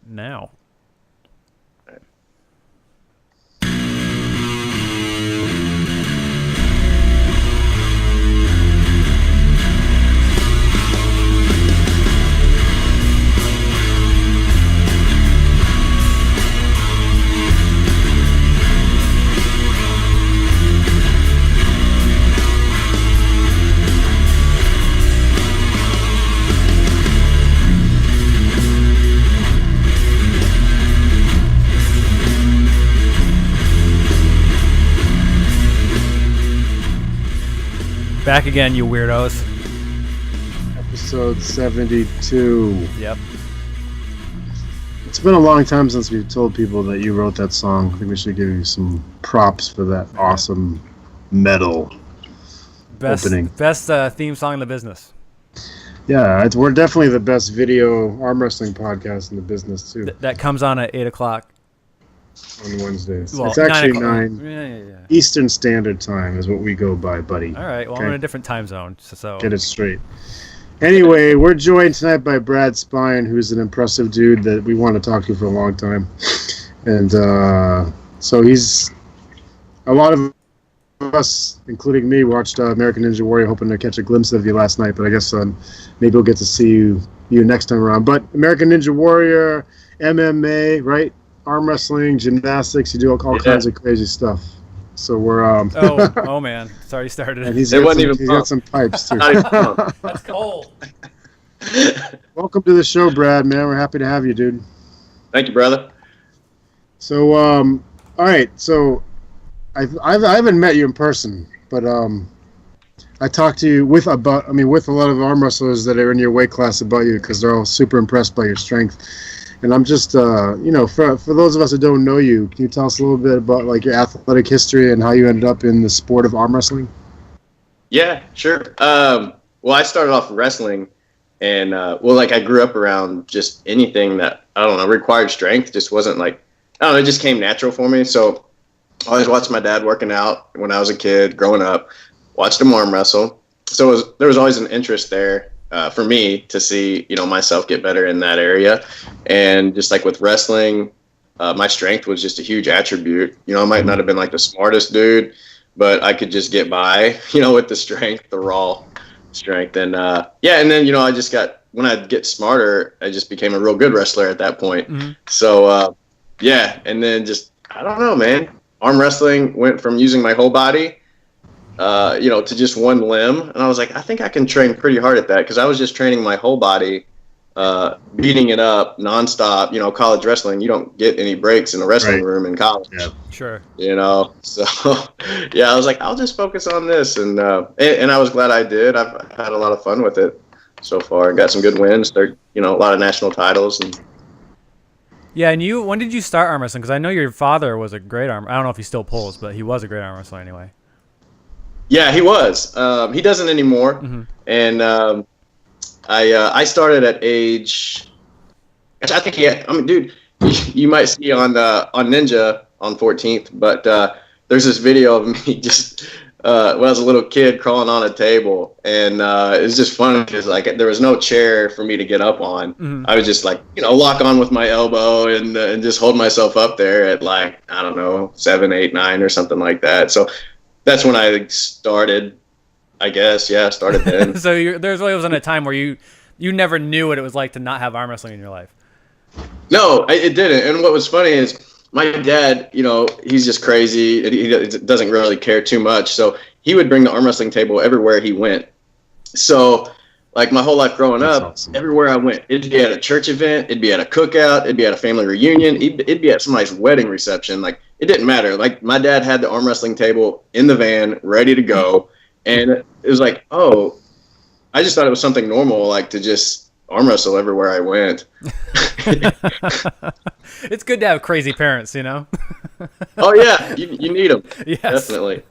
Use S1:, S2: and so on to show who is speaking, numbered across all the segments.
S1: now. Back again, you weirdos.
S2: Episode 72.
S1: Yep.
S2: It's been a long time since we've told people that you wrote that song. I think we should give you some props for that awesome metal opening.
S1: Best theme song in the business.
S2: Yeah, we're definitely the best video arm wrestling podcast in the business, too.
S1: That comes on at 8 o'clock.
S2: On Wednesdays.
S1: Well,
S2: it's actually
S1: 9
S2: Yeah. Eastern Standard Time is what we go by, buddy.
S1: All right. Well, I'm in a different time zone, so
S2: get it straight. Anyway, we're joined tonight by Brad Spieyn, who's an impressive dude that we want to talk to for a long time. And so he's a lot of us, including me, watched American Ninja Warrior, hoping to catch a glimpse of you last night. But I guess maybe we'll get to see you next time around. But American Ninja Warrior, MMA, right? Arm wrestling, gymnastics, you do all kinds of crazy stuff. So we're
S1: oh man, sorry, started.
S2: And he's got some pipes too.
S1: That's cold.
S2: Welcome to the show, Brad. Man, we're happy to have you, dude.
S3: Thank you, brother.
S2: So all right. So I haven't met you in person, but I talked to you with a lot of arm wrestlers that are in your weight class about you because they're all super impressed by your strength. And I'm just, for those of us that don't know you, can you tell us a little bit about like your athletic history and how you ended up in the sport of arm wrestling?
S3: Yeah, sure. Well, I started off wrestling, and I grew up around just anything that required strength. Just wasn't it just came natural for me. So I always watched my dad working out when I was a kid, growing up. Watched him arm wrestle. So there was always an interest there. For me to see, myself get better in that area. And just like with wrestling, my strength was just a huge attribute. I might not have been like the smartest dude, but I could just get by, with the strength, the raw strength. And and then, I just when I get smarter, I just became a real good wrestler at that point. Mm-hmm. So, and then just, I don't know, man. Arm wrestling went from using my whole body to just one limb. And I was like, I think I can train pretty hard at that because I was just training my whole body, beating it up nonstop. College wrestling, you don't get any breaks in a wrestling room in college.
S1: Yeah, sure.
S3: So, I was like, I'll just focus on this. And I was glad I did. I've had a lot of fun with it so far. Got some good wins. There, a lot of national titles. And
S1: yeah, and when did you start arm wrestling? Because I know your father was a great I don't know if he still pulls, but he was a great arm wrestler anyway.
S3: Yeah, he was. He doesn't anymore. Mm-hmm. And I started at age. I think dude, you might see on Ninja on 14th, but there's this video of me just when I was a little kid crawling on a table, and it's just funny because there was no chair for me to get up on. Mm-hmm. I was just lock on with my elbow and just hold myself up there at 7, 8, 9 or something like that. So. That's when I started, I guess. Yeah, started then.
S1: So there wasn't a time where you never knew what it was like to not have arm wrestling in your life.
S3: No, it didn't. And what was funny is my dad, he's just crazy. He doesn't really care too much. So he would bring the arm wrestling table everywhere he went. So my whole life growing up, awesome. Everywhere I went, it'd be at a church event, it'd be at a cookout, it'd be at a family reunion, it'd be at somebody's wedding reception. It didn't matter. My dad had the arm wrestling table in the van, ready to go. And it was I just thought it was something normal, to just arm wrestle everywhere I went.
S1: It's good to have crazy parents,
S3: Oh, yeah. You need them. Yes. Definitely.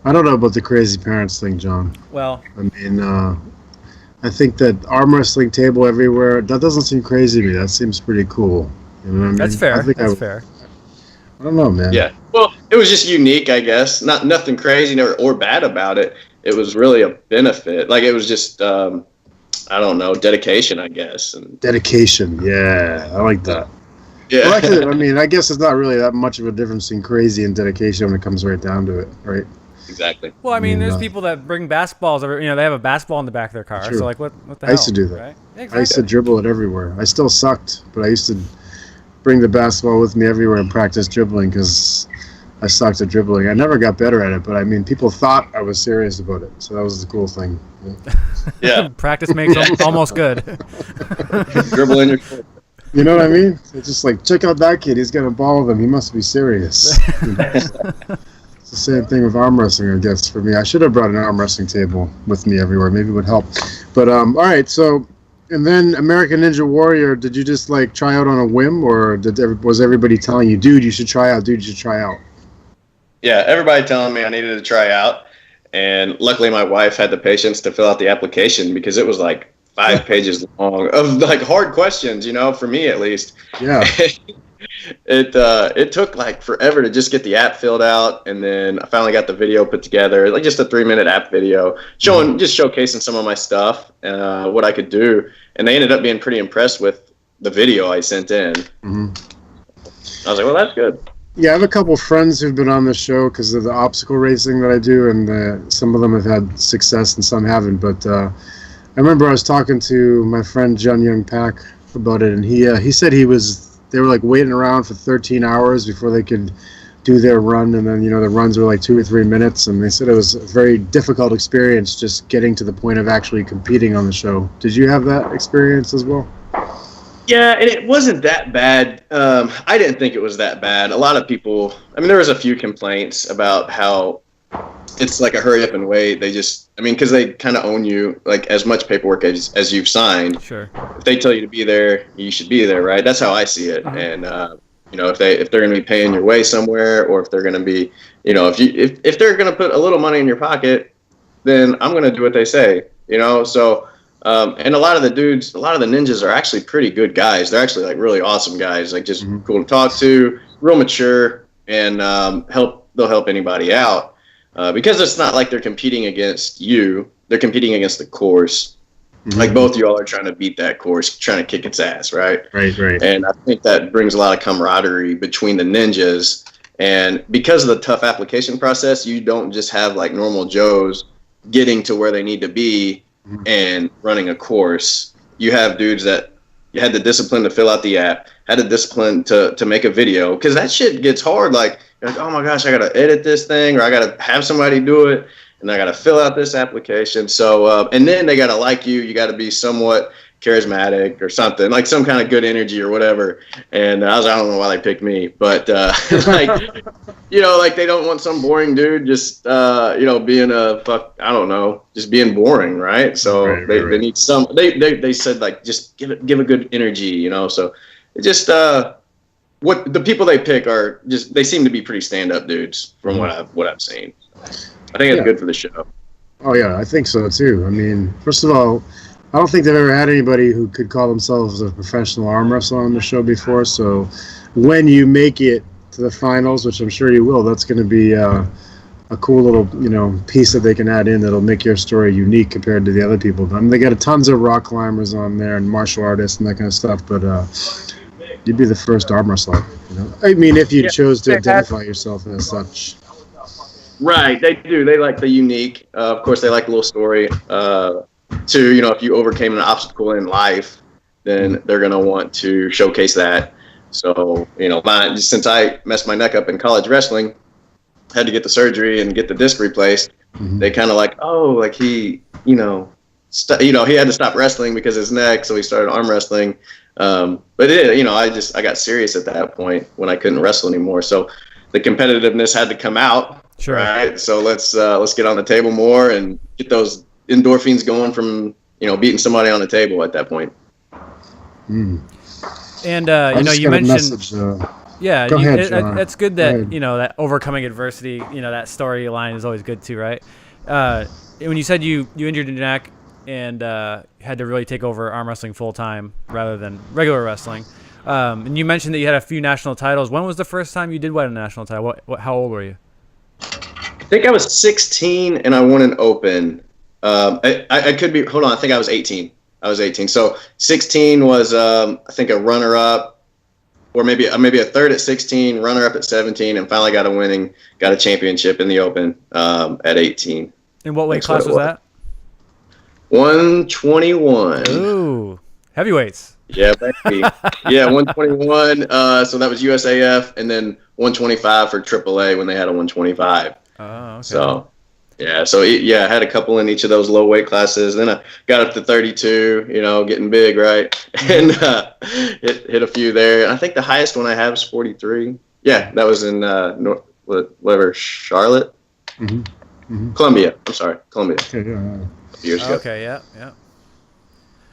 S2: I don't know about the crazy parents thing, John.
S1: Well.
S2: I think that arm wrestling table everywhere, that doesn't seem crazy to me. That seems pretty cool. You know what I mean?
S1: That's fair. That's fair.
S2: I don't know, man.
S3: Yeah. Well, it was just unique, I guess. Nothing crazy or bad about it. It was really a benefit. It was just, I don't know, dedication, I guess. And
S2: Dedication, yeah, I like that.
S3: yeah,
S2: I like it. I mean, I guess it's not really that much of a difference between crazy and dedication when it comes right down to it, right?
S3: exactly.
S1: Well, I mean, there's
S2: no.
S1: people that bring basketballs. They have a basketball in the back of their car.
S2: True.
S1: So like, what the hell?
S2: I used to do that.
S1: Right?
S2: I used to dribble it everywhere. I still sucked, but I used to bring the basketball with me everywhere and practice dribbling because I sucked at dribbling. I never got better at it, but I mean, people thought I was serious about it, so that was the cool thing.
S3: Yeah,
S1: Practice makes almost good.
S3: dribble in your foot.
S2: You know what I mean? It's just like, check out that kid. He's got a ball with him. He must be serious. It's the same thing with arm wrestling, I guess, for me. I should have brought an arm wrestling table with me everywhere. Maybe it would help. But, all right, so, and then American Ninja Warrior, did you just, like, try out on a whim, or was everybody telling you, dude, you should try out, dude, you should try out?
S3: Yeah, everybody telling me I needed to try out. And luckily my wife had the patience to fill out the application because it was like 5 pages long of like hard questions, for me at least.
S2: Yeah.
S3: It took like forever to just get the app filled out, and then I finally got the video put together, like just a 3-minute app video just showcasing some of my stuff, what I could do, and they ended up being pretty impressed with the video I sent in.
S2: Mm-hmm.
S3: I was like, well, that's good.
S2: Yeah, I have a couple friends who've been on the show because of the obstacle racing that I do, and some of them have had success and some haven't. But I remember I was talking to my friend John Young Pack about it, and he said they were like waiting around for 13 hours before they could do their run, and then the runs were like 2 or 3 minutes, and they said it was a very difficult experience just getting to the point of actually competing on the show. Did you have that experience as well?
S3: Yeah, and it wasn't that bad. I didn't think it was that bad. A lot of people, there was a few complaints about how it's like a hurry up and wait. They just, because they kind of own you, like as much paperwork as you've signed.
S1: Sure.
S3: If they tell you to be there, you should be there, right? That's how I see it. And if they're going to be paying your way somewhere, or if they're going to be, if they're going to put a little money in your pocket, then I'm going to do what they say. So. And a lot of the ninjas are actually pretty good guys. They're actually like really awesome guys, like just cool to talk to, real mature, and they'll help anybody out because it's not like they're competing against you. They're competing against the course. Mm-hmm. Like both of y'all are trying to beat that course, trying to kick its ass, right?
S2: Right.
S3: And I think that brings a lot of camaraderie between the ninjas. And because of the tough application process, you don't just have like normal Joes getting to where they need to be and running a course. You have dudes that you had the discipline to fill out the app, had the discipline to make a video, because that shit gets hard. Like, you're like, oh my gosh, I gotta edit this thing, or I gotta have somebody do it, and I gotta fill out this application. So and then they gotta like you. You gotta be somewhat charismatic or something, like some kind of good energy or whatever. And I don't know why they picked me, but like, like they don't want some boring dude just being just being boring, right? So they need some. They said like just give a good energy, So it just what the people they pick are just, they seem to be pretty stand up dudes from what I've seen. I think it's good for the show.
S2: Oh yeah, I think so too. First of all, I don't think they've ever had anybody who could call themselves a professional arm wrestler on the show before. So when you make it to the finals, which I'm sure you will, that's going to be a cool little piece that they can add in that'll make your story unique compared to the other people. They got tons of rock climbers on there and martial artists and that kind of stuff, but you'd be the first arm wrestler. If you chose to identify yourself as such.
S3: Right, they do. They like the unique. Of course, they like a little story. If you overcame an obstacle in life, then they're going to want to showcase that. So, since I messed my neck up in college wrestling, had to get the surgery and get the disc replaced, they kind of like, oh, like he, he had to stop wrestling because of his neck, so he started arm wrestling. But I got serious at that point when I couldn't wrestle anymore. So the competitiveness had to come out.
S1: Sure.
S3: Right. So let's get on the table more and get those endorphins going from beating somebody on the table at that point.
S1: And you mentioned
S2: go ahead, John.
S1: it's good that that overcoming adversity, that storyline is always good too, right? When you said you injured your neck and had to really take over arm wrestling full time rather than regular wrestling, and you mentioned that you had a few national titles. When was the first time you did win a national title? How old were you?
S3: I think I was 16 and I won an open. I could be. Hold on. I think I was 18. I was 18. So 16 was I think a runner up, or maybe a third at 16, runner up at 17, and finally got a championship in the Open at 18.
S1: And what weight class was that?
S3: 121.
S1: Ooh, heavyweights.
S3: Yeah, baby. Yeah, 121. So that was USAF, and then 125 for AAA when they had a 125.
S1: Oh, okay.
S3: So, yeah. So, I had a couple in each of those low weight classes. Then I got up to 32, getting big, right? And hit a few there. And I think the highest one I have is 43. Yeah, that was in Charlotte?
S2: Mm-hmm. Mm-hmm.
S3: Columbia. I'm sorry, Columbia.
S2: Okay, yeah.
S3: Years ago.
S1: Okay, yeah.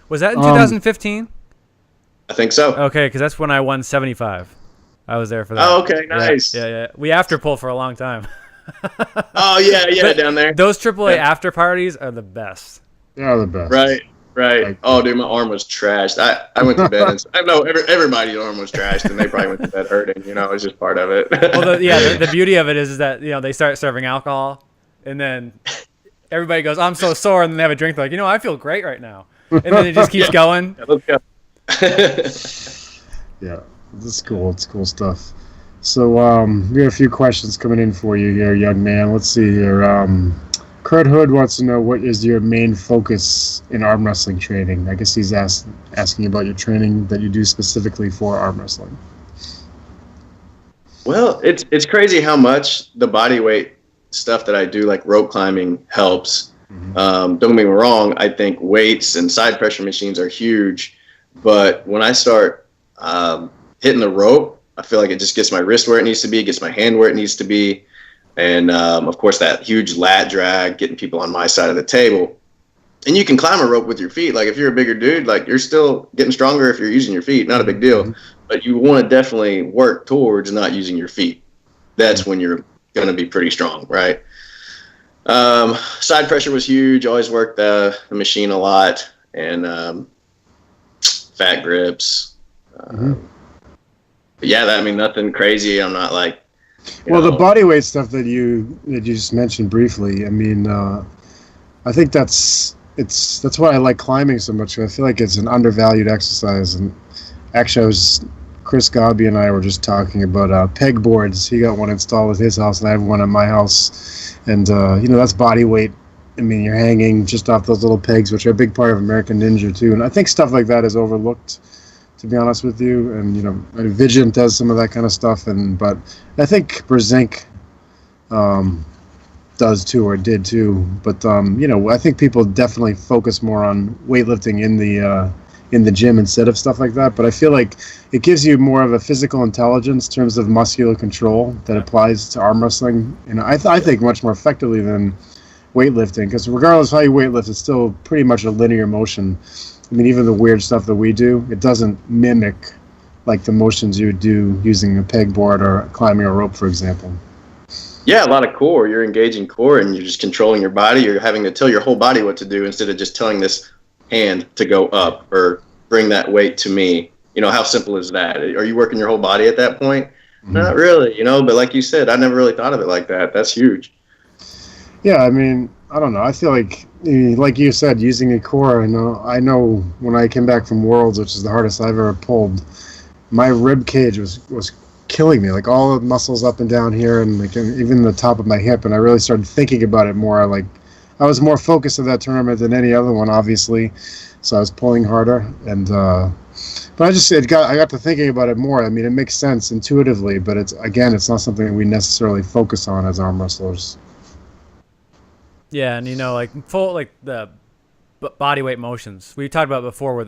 S1: Was that in 2015?
S3: I think so.
S1: Okay, because that's when I won 75. I was there for that.
S3: Oh, okay, nice.
S1: Yeah. We after pull for a long time.
S3: Oh, yeah, down there.
S1: Those AAA after parties are the best.
S2: They are the best.
S3: Right. Oh, dude, my arm was trashed. I went to bed, and I know everybody's arm was trashed, and they probably went to bed hurting. It was just part of it.
S1: Well, the beauty of it is that they start serving alcohol, and then everybody goes, "I'm so sore," and then they have a drink. They're like, I feel great right now, and then it just keeps going.
S3: Yeah, let's go.
S2: Yeah, this is cool. It's cool stuff. So we have a few questions coming in for you here, young man. Let's see here. Kurt Hood wants to know, what is your main focus in arm wrestling training? I guess he's asking about your training that you do specifically for arm wrestling.
S3: Well, it's crazy how much the body weight stuff that I do, like rope climbing, helps. Mm-hmm. Don't get me wrong. I think weights and side pressure machines are huge, but when I start hitting the rope, I feel like it just gets my wrist where it needs to be, gets my hand where it needs to be. And, of course, that huge lat drag, getting people on my side of the table. And you can climb a rope with your feet. Like, if you're a bigger dude, like, you're still getting stronger if you're using your feet. Not a big deal. Mm-hmm. But you want to definitely work towards not using your feet. That's when you're going to be pretty strong, right? Side pressure was huge. Always worked the machine a lot. And fat grips. But yeah, nothing crazy. I'm not like...
S2: Well, the body weight stuff that you just mentioned briefly, I think that's why I like climbing so much. I feel like it's an undervalued exercise. And actually, Chris Gobby and I were just talking about peg boards. He got one installed at his house, and I have one at my house. And that's body weight. You're hanging just off those little pegs, which are a big part of American Ninja too. And I think stuff like that is overlooked, to be honest with you. And Vigent does some of that kind of stuff, but I think Brzezinski does too, or did too. But I think people definitely focus more on weightlifting in the gym instead of stuff like that. But I feel like it gives you more of a physical intelligence in terms of muscular control that applies to arm wrestling, and I think much more effectively than weightlifting, because regardless of how you weightlift, it's still pretty much a linear motion. Even the weird stuff that we do, it doesn't mimic like the motions you would do using a pegboard or climbing a rope, for example.
S3: Yeah, a lot of core. You're engaging core, and you're just controlling your body. You're having to tell your whole body what to do instead of just telling this hand to go up or bring that weight to me. How simple is that? Are you working your whole body at that point? Mm-hmm. Not really, but like you said, I never really thought of it like that. That's huge.
S2: Yeah, I don't know. I feel like you said, using a core. I know when I came back from Worlds, which is the hardest I've ever pulled, my rib cage was killing me. Like all the muscles up and down here, and like even the top of my hip. And I really started thinking about it more. Like I was more focused at that tournament than any other one, obviously. So I was pulling harder, and but I got to thinking about it more. It makes sense intuitively, but it's not something that we necessarily focus on as arm wrestlers.
S1: Yeah, and the body weight motions we talked about before, where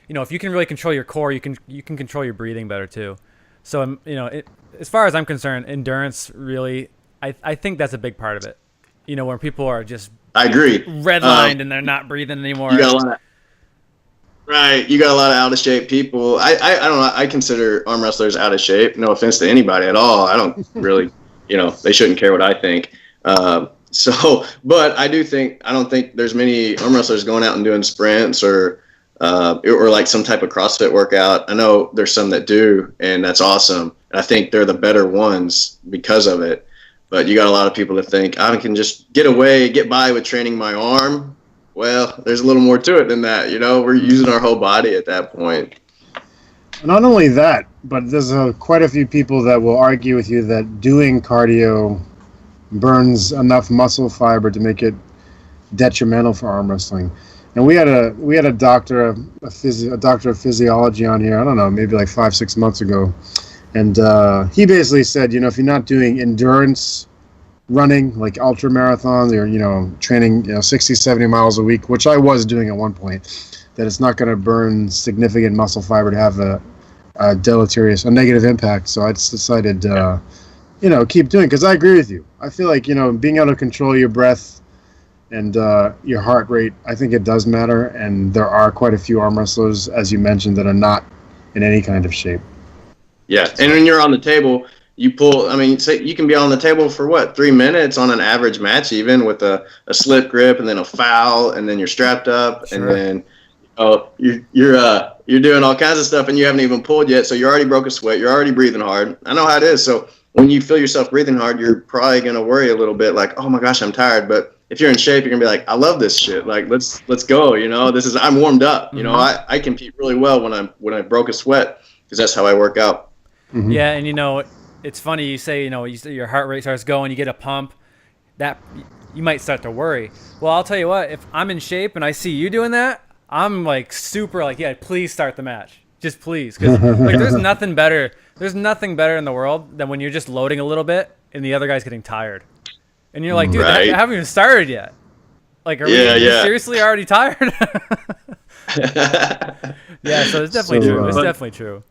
S1: if you can really control your core, you can control your breathing better too. So as far as I'm concerned, endurance really, I think that's a big part of it. When people are just,
S3: I agree,
S1: redlined and they're not breathing anymore.
S3: You got a lot of out of shape people. I don't know. I consider arm wrestlers out of shape. No offense to anybody at all. I don't really, they shouldn't care what I think. But I don't think there's many arm wrestlers going out and doing sprints or like some type of CrossFit workout. I know there's some that do, and that's awesome. And I think they're the better ones because of it. But you got a lot of people that think I can just get by with training my arm well, there's a little more to it than that. You know, we're using our whole body at that point.
S2: Not only that, but there's quite a few people that will argue with you that doing cardio burns enough muscle fiber to make it detrimental for arm wrestling. And we had a doctor, a doctor of physiology on here. I don't know, maybe like 5-6 months ago, and he basically said, you know, if you're not doing endurance running, like ultra marathons, or, you know, training, you know, 60-70 miles a week, which I was doing at one point, that it's not going to burn significant muscle fiber to have a negative impact. So I just decided, you know, keep doing it, because I agree with you. I feel like, you know, being able to control your breath and your heart rate, I think it does matter. And there are quite a few arm wrestlers, as you mentioned, that are not in any kind of shape.
S3: Yeah, and when you're on the table, you pull, I mean, say you can be on the table for what, 3 minutes on an average match, even with a slip grip and then a foul, and then you're strapped up,
S1: Sure.
S3: and then you're doing all kinds of stuff, and you haven't even pulled yet, so you already broke a sweat, you're already breathing hard. I know how it is. So when you feel yourself breathing hard, you're probably gonna worry a little bit, like, oh my gosh, I'm tired. But if you're in shape, you're gonna be like, I love this shit. Like, let's go. You know, I'm warmed up. You know, I compete really well when I broke a sweat, because that's how I work out.
S2: Mm-hmm.
S1: Yeah, and you know, it's funny you say, you know, your heart rate starts going, you get a pump, that you might start to worry. Well, I'll tell you what, if I'm in shape and I see you doing that, I'm like super like, yeah, please start the match. Just please. Because like, there's nothing better in the world than when you're just loading a little bit and the other guy's getting tired. And you're like, dude,
S3: Right.
S1: I haven't even started yet. Like, are we seriously already tired? Yeah, so it's definitely true. It's definitely true.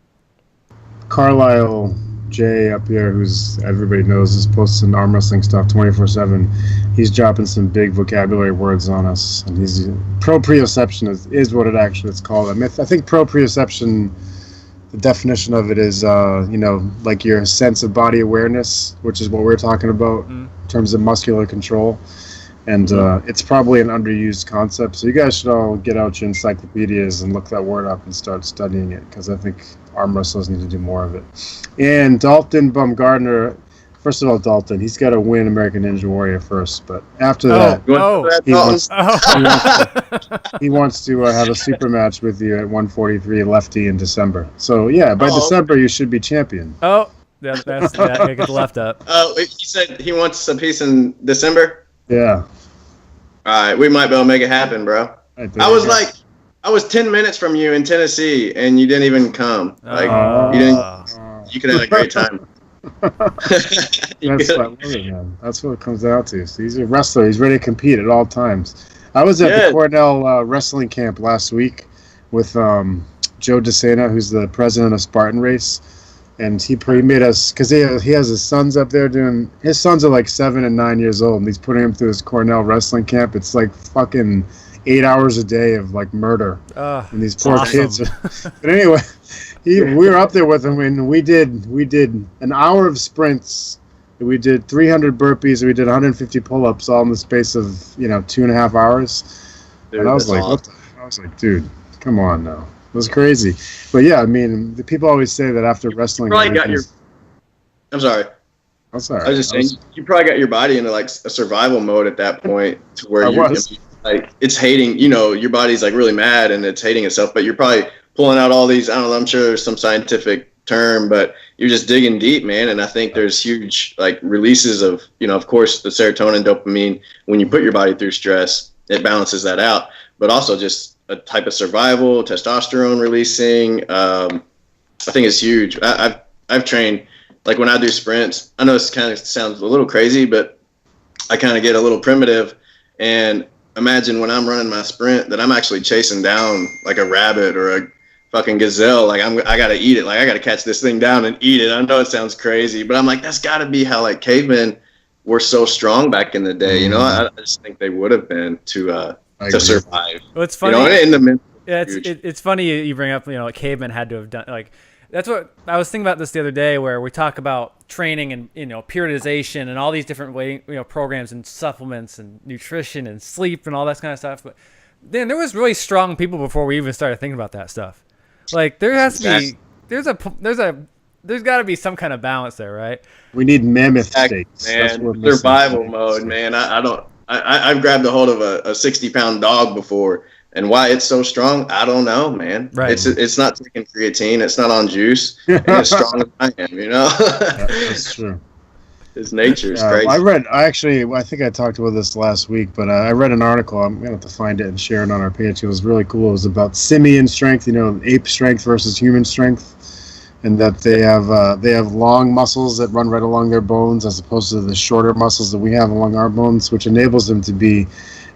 S2: Carlisle Jay up here, who's everybody knows, is posting arm wrestling stuff 24/7. He's dropping some big vocabulary words on us, and he's proprioception is what it actually is called. I mean, I think proprioception, the definition of it is, you know, like your sense of body awareness, which is what we're talking about in terms of muscular control. And it's probably an underused concept. So you guys should all get out your encyclopedias and look that word up and start studying it, because I think arm wrestlers need to do more of it. And Dalton Bumgardner, first of all, Dalton, he's got to win American Ninja Warrior first. But after that, he wants to have a super match with you at 143 lefty in December. So, yeah, by December, you should be champion.
S1: Oh, that's I get the left up.
S3: He said he wants a piece in December?
S2: Yeah.
S3: All right, we might be able to make it happen, bro. I was 10 minutes from you in Tennessee, and you didn't even come. Like, you could have a great time.
S2: That's what it comes out to. So he's a wrestler. He's ready to compete at all times. I was at the Cornell wrestling camp last week with Joe DeSena, who's the president of Spartan Race. And he made us, because he has his sons up there doing, his sons are like 7 and 9 years old, and he's putting them through his Cornell wrestling camp. It's like fucking 8 hours a day of like murder. And these poor kids. But anyway, we were up there with him, and we did an hour of sprints. We did 300 burpees. We did 150 pull-ups, all in the space of 2.5 hours. Dude, and I was like, awesome. I was like, dude, come on now. It was crazy. But yeah, I mean, the people always say that after wrestling.
S3: I'm sorry.
S2: I'm sorry.
S3: I was just saying, you probably got your body into like a survival mode at that point, to where like it's hating. Your body's like really mad and it's hating itself. But you're probably pulling out all these. I don't know. I'm sure there's some scientific term, but you're just digging deep, man. And I think there's huge like releases of of course the serotonin, dopamine. When you put your body through stress, it balances that out. But also just a type of survival, testosterone releasing. I think it's huge. I've trained, like when I do sprints, I know this kind of sounds a little crazy, but I kind of get a little primitive. And imagine when I'm running my sprint that I'm actually chasing down like a rabbit or a fucking gazelle. Like I got to eat it. Like I got to catch this thing down and eat it. I know it sounds crazy, but I'm like, that's got to be how like cavemen were so strong back in the day. I just think they would have been to survive.
S1: Well, it's funny.
S3: In the
S1: it's funny you bring up, cavemen had to have done, like, that's what I was thinking about this the other day, where we talk about training and, periodization and all these different programs and supplements and nutrition and sleep and all that kind of stuff. But then there was really strong people before we even started thinking about that stuff. Like there has to be, there's got to be some kind of balance there, right?
S2: We need mammoth states.
S3: Man, survival mode, man. I don't. I've grabbed a hold of a 60-pound dog before, and why it's so strong, I don't know, man.
S1: Right.
S3: It's not taking creatine, it's not on juice, and it's strong as I am, you know.
S2: That's true.
S3: His nature is crazy.
S2: I think I talked about this last week, but I read an article. I'm going to have to find it and share it on our page. It was really cool. It was about simian strength, ape strength versus human strength, and that they have long muscles that run right along their bones as opposed to the shorter muscles that we have along our bones, which enables them to be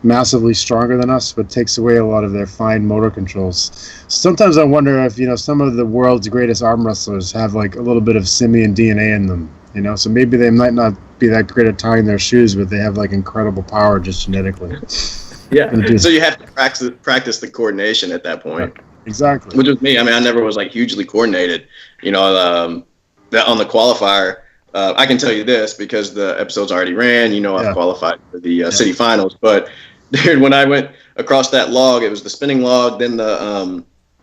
S2: massively stronger than us, but takes away a lot of their fine motor controls. Sometimes I wonder if some of the world's greatest arm wrestlers have like a little bit of simian DNA in them. So maybe they might not be that great at tying their shoes, but they have like incredible power just genetically.
S3: Yeah. So you have to practice the coordination at that point.
S2: Exactly.
S3: Which was me. I mean, I never was like hugely coordinated. On the qualifier, I can tell you this because the episode's already ran. I've qualified for the city finals. But dude, when I went across that log, it was the spinning log, then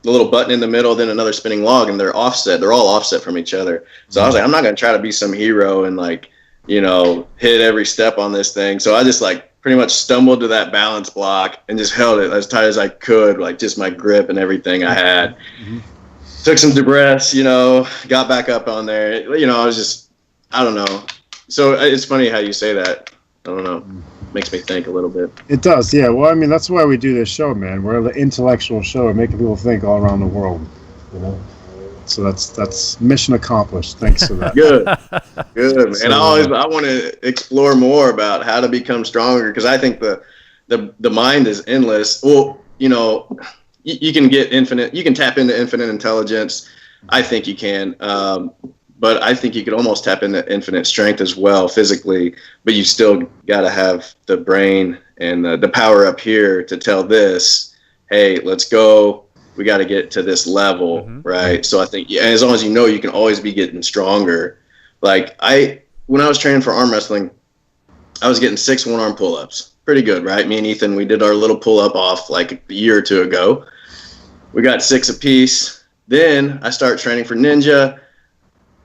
S3: the little button in the middle, then another spinning log, and they're offset. They're all offset from each other. So I was like, I'm not going to try to be some hero and hit every step on this thing. So I just pretty much stumbled to that balance block and just held it as tight as I could, just my grip and everything I had. Mm-hmm. Took some deep breaths, got back up on there. I was just, I don't know. So it's funny how you say that. I don't know. Makes me think a little bit.
S2: It does, yeah. Well, I mean, that's why we do this show, man. We're the intellectual show, making people think all around the world. So that's mission accomplished. Thanks for that.
S3: Good, man. So, I want to explore more about how to become stronger because I think the mind is endless. Well, you can get infinite. You can tap into infinite intelligence. I think you can. But I think you could almost tap into infinite strength as well physically, but you still got to have the brain and the power up here to tell this, hey, let's go. We got to get to this level, right? So I think as long as you can always be getting stronger. When I was training for arm wrestling, I was getting 6 one-arm pull-ups. Pretty good, right? Me and Ethan, we did our little pull-up off a year or two ago. We got 6 apiece. Then I start training for Ninja.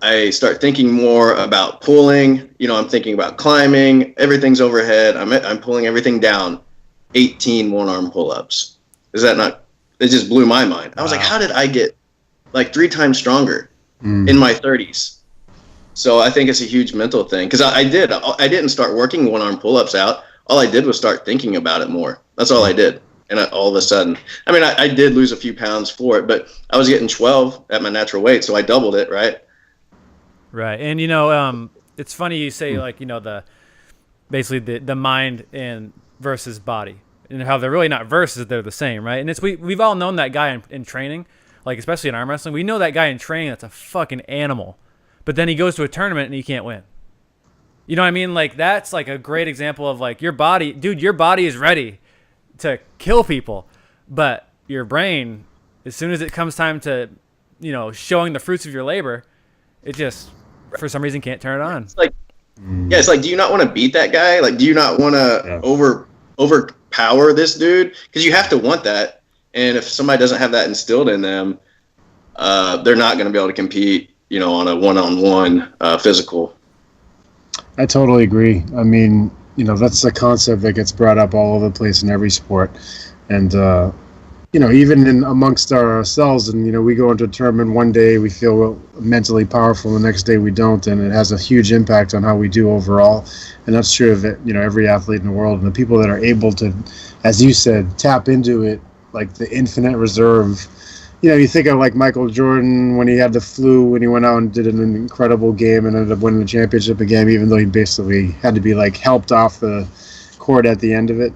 S3: I start thinking more about pulling. I'm thinking about climbing. Everything's overhead. I'm pulling everything down. 18 one-arm pull-ups. Is that not? It just blew my mind. I was like, how did I get 3 times stronger in my 30s? So I think it's a huge mental thing because I didn't start working one-arm pull-ups out. All I did was start thinking about it more. That's all I did. And all of a sudden, I did lose a few pounds for it, but I was getting 12 at my natural weight, so I doubled it, right?
S1: Right, and it's funny you say basically the mind and versus body, and how they're really not versus, they're the same, right? And we've all known that guy in training, especially in arm wrestling. We know that guy in training that's a fucking animal, but then he goes to a tournament and he can't win. You know what I mean? That's a great example of your body, dude. Your body is ready to kill people, but your brain, as soon as it comes time to showing the fruits of your labor, it just for some reason can't turn it on.
S3: It's do you not want to beat that guy? Do you not want to overpower this dude? Because you have to want that, and if somebody doesn't have that instilled in them, they're not going to be able to compete on a one-on-one physical.
S2: I totally agree. I mean, that's a concept that gets brought up all over the place in every sport, and even amongst ourselves, and we go into a tournament one day, we feel mentally powerful, the next day we don't, and it has a huge impact on how we do overall. And that's true of it, every athlete in the world. And the people that are able to, as you said, tap into it, the infinite reserve. You think of Michael Jordan when he had the flu, when he went out and did an incredible game and ended up winning the championship again, even though he basically had to be helped off the court at the end of it.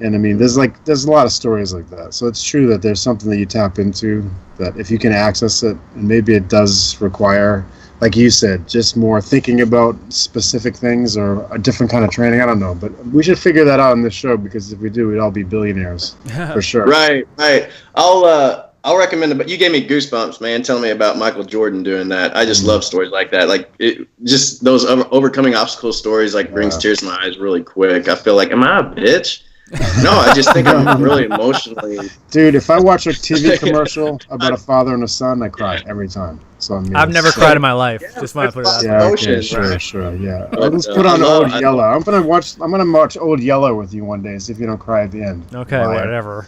S2: And there's a lot of stories like that. So it's true that there's something that you tap into that if you can access it, and maybe it does require, like you said, just more thinking about specific things or a different kind of training. I don't know, but we should figure that out on this show because if we do, we'd all be billionaires for sure.
S3: Right. I'll recommend it, but you gave me goosebumps, man. Tell me about Michael Jordan doing that. I just love stories like that. Just those overcoming obstacle stories brings tears to my eyes really quick. I feel am I a bitch? No, I just think I'm really emotionally.
S2: Dude, if I watch a TV commercial about a father and a son, I cry every time. So I mean,
S1: I've never cried in my life. Just want to put it out there.
S2: Yeah,
S3: Emotion,
S2: okay, sure,
S3: right?
S2: sure, yeah.
S3: But,
S2: Let's put on Old
S3: I
S2: Yeller. I'm gonna watch Old Yeller with you one day. See if you don't cry at the end.
S1: Okay,
S2: Liar.
S1: whatever.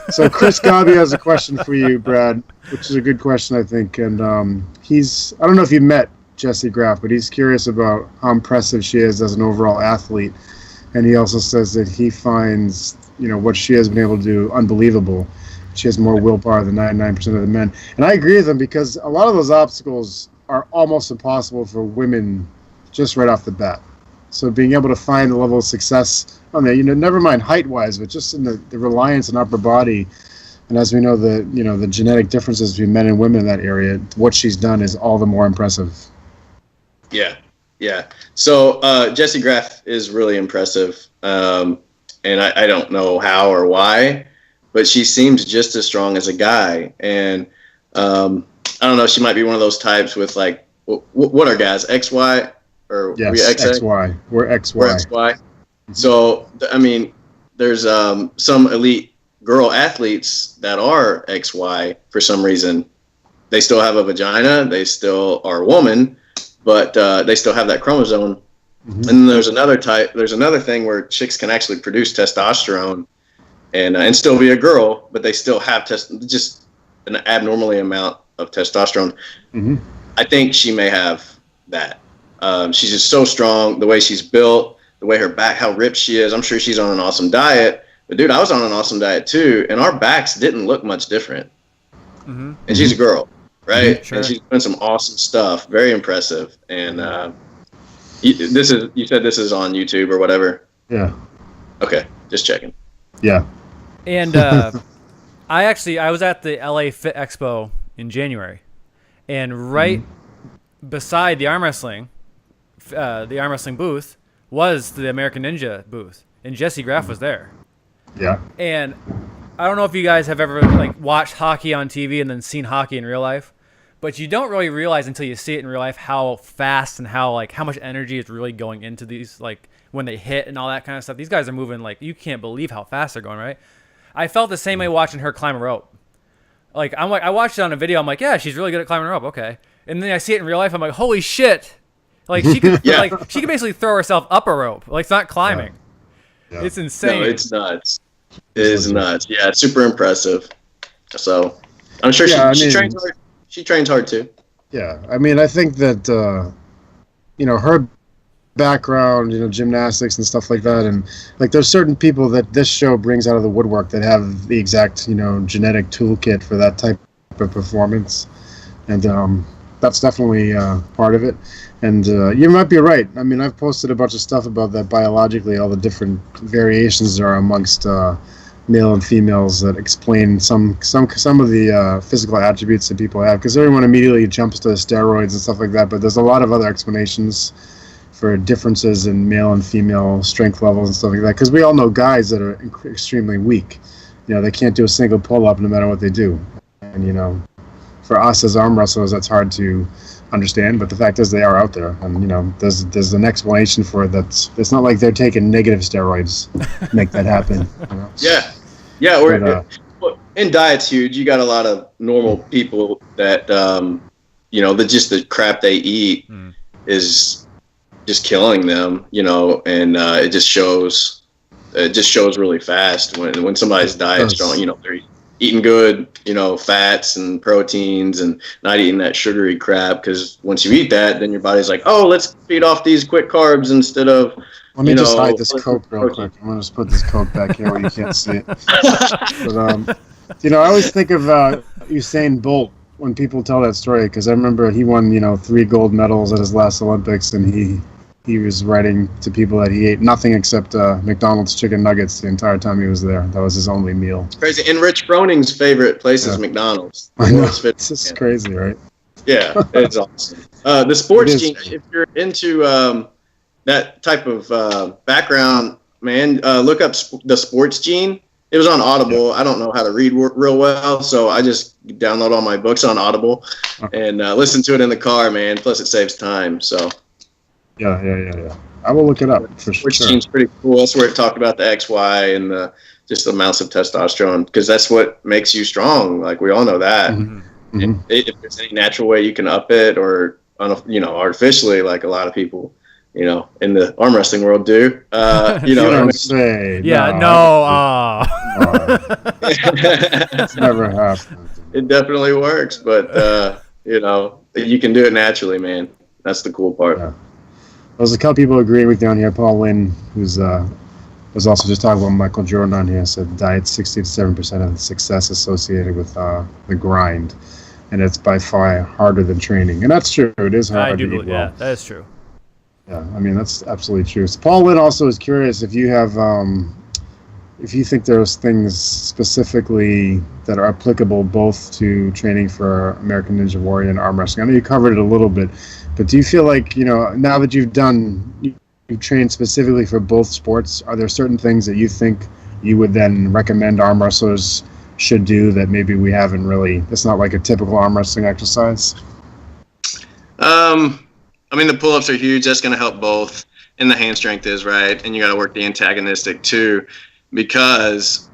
S2: So Chris Gabi has a question for you, Brad, which is a good question, I think. And I don't know if you met Jessie Graff, but he's curious about how impressive she is as an overall athlete. And he also says that he finds, what she has been able to do unbelievable. She has more willpower than 99% of the men. And I agree with him because a lot of those obstacles are almost impossible for women just right off the bat. So being able to find a level of success on there, never mind height-wise, but just in the reliance on upper body. And as we know, the genetic differences between men and women in that area, what she's done is all the more impressive.
S3: Yeah. So Jessie Graff is really impressive. And I don't know how or why, but she seems just as strong as a guy. And I don't know, she might be one of those types with like, what are guys, XY? Or
S2: yes, XY. We're XY.
S3: We're XY. So, I mean, there's some elite girl athletes that are XY for some reason. They still have a vagina. They still are a woman, but they still have that chromosome. Mm-hmm. And then there's another thing where chicks can actually produce testosterone and still be a girl, but they still have just an abnormally amount of testosterone. Mm-hmm. I think she may have that. She's just so strong, the way she's built, the way her back, how ripped she is. I'm sure she's on an awesome diet. But, dude, I was on an awesome diet, too, and our backs didn't look much different. Mm-hmm. And she's a girl, right? Mm-hmm, sure. And she's doing some awesome stuff, very impressive. And you said this is on YouTube or whatever?
S2: Yeah.
S3: Okay, just checking.
S2: Yeah.
S1: And I was at the LA Fit Expo in January, and right beside the arm wrestling booth was the American Ninja booth, and Jessie Graff was there.
S2: Yeah.
S1: And I don't know if you guys have ever watched hockey on TV and then seen hockey in real life, but you don't really realize until you see it in real life how fast and how much energy is really going into these, when they hit and all that kind of stuff. These guys are moving you can't believe how fast they're going, right? I felt the same way watching her climb a rope. I watched it on a video. I'm like, yeah, she's really good at climbing a rope. Okay. And then I see it in real life. I'm like, holy shit. She could she could basically throw herself up a rope. It's not climbing. Yeah. It's insane.
S3: No, it's nuts. It is nuts. Yeah, it's super impressive. So I'm sure she trains hard. She trains hard too.
S2: Yeah, I mean, I think that her background, gymnastics and stuff like that, and there's certain people that this show brings out of the woodwork that have the exact genetic toolkit for that type of performance, and that's definitely part of it. And you might be right. I mean, I've posted a bunch of stuff about that biologically, all the different variations there are amongst male and females that explain some of the physical attributes that people have, because everyone immediately jumps to steroids and stuff like that, but there's a lot of other explanations for differences in male and female strength levels and stuff like that, because we all know guys that are extremely weak. They can't do a single pull-up no matter what they do. And, for us as arm wrestlers, that's hard to understand, but the fact is they are out there, and there's an explanation for it. It's not like they're taking negative steroids to make that happen.
S3: Yeah. And diet's huge. You got a lot of normal people that the crap they eat is just killing them, and it just shows really fast when somebody's diet's strong. They're eating good, fats and proteins, and not eating that sugary crap, because once you eat that, then your body's like, oh, let's feed off these quick carbs instead of,
S2: let me just hide this Coke real quick. I'm going to just put this Coke back here where you can't see it. But, I always think of Usain Bolt when people tell that story, because I remember he won, 3 gold medals at his last Olympics, and he was writing to people that he ate nothing except McDonald's chicken nuggets the entire time he was there. That was his only meal.
S3: Crazy. And Rich Froning's favorite place is McDonald's.
S2: I know. It's just crazy, right?
S3: Yeah, it's awesome. The sports gene, if you're into that type of background, man, look up the Sports Gene. It was on Audible. Yeah. I don't know how to read real well, so I just download all my books on Audible and listen to it in the car, man. Plus, it saves time. So,
S2: Yeah. I will look it up for
S3: Which
S2: sure.
S3: seems pretty cool. That's where it talked about the XY and just the amounts of testosterone, because that's what makes you strong. Like, we all know that.
S2: Mm-hmm.
S3: And if there's any natural way you can up it, or artificially, like a lot of people, in the arm wrestling world do.
S2: You don't say.
S1: Yeah,
S2: no.
S3: It's
S2: It's never happened.
S3: It definitely works, but you can do it naturally, man. That's the cool part.
S2: Yeah. There's a couple people agreeing with down here. Paul Lynn, who's was also just talking about Michael Jordan on here, said diet 60 to 7% of the success associated with the grind, and it's by far harder than training. And that's true. It is hard.
S1: I do
S2: to
S1: believe,
S2: eat well.
S1: yeah, that is true.
S2: Yeah, I mean that's absolutely true. So Paul Lynn also is curious if you have, if you think there's things specifically that are applicable both to training for American Ninja Warrior and arm wrestling. I know you covered it a little bit, but do you feel like, now that you've trained specifically for both sports, are there certain things that you think you would then recommend arm wrestlers should do that maybe we haven't really? It's not like a typical arm wrestling exercise.
S3: I mean, the pull-ups are huge. That's going to help both. And the hand strength is, right. And you got to work the antagonistic too, because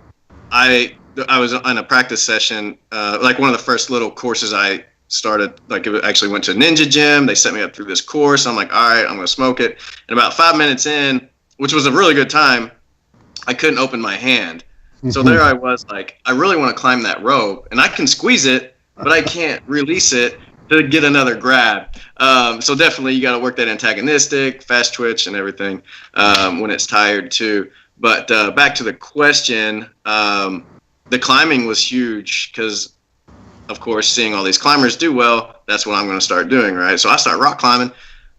S3: I was on a practice session, like one of the first little courses I started, like it actually went to a ninja gym. They set me up through this course. I'm like, all right, I'm going to smoke it. And about 5 minutes in, which was a really good time, I couldn't open my hand. So there I was, like, I really want to climb that rope, and I can squeeze it, but I can't release it to get another grab. So definitely you got to work that antagonistic, fast twitch, and everything when it's tired too. But back to the question, the climbing was huge because, of course, seeing all these climbers do well, that's what I'm going to start doing, right? So I start rock climbing.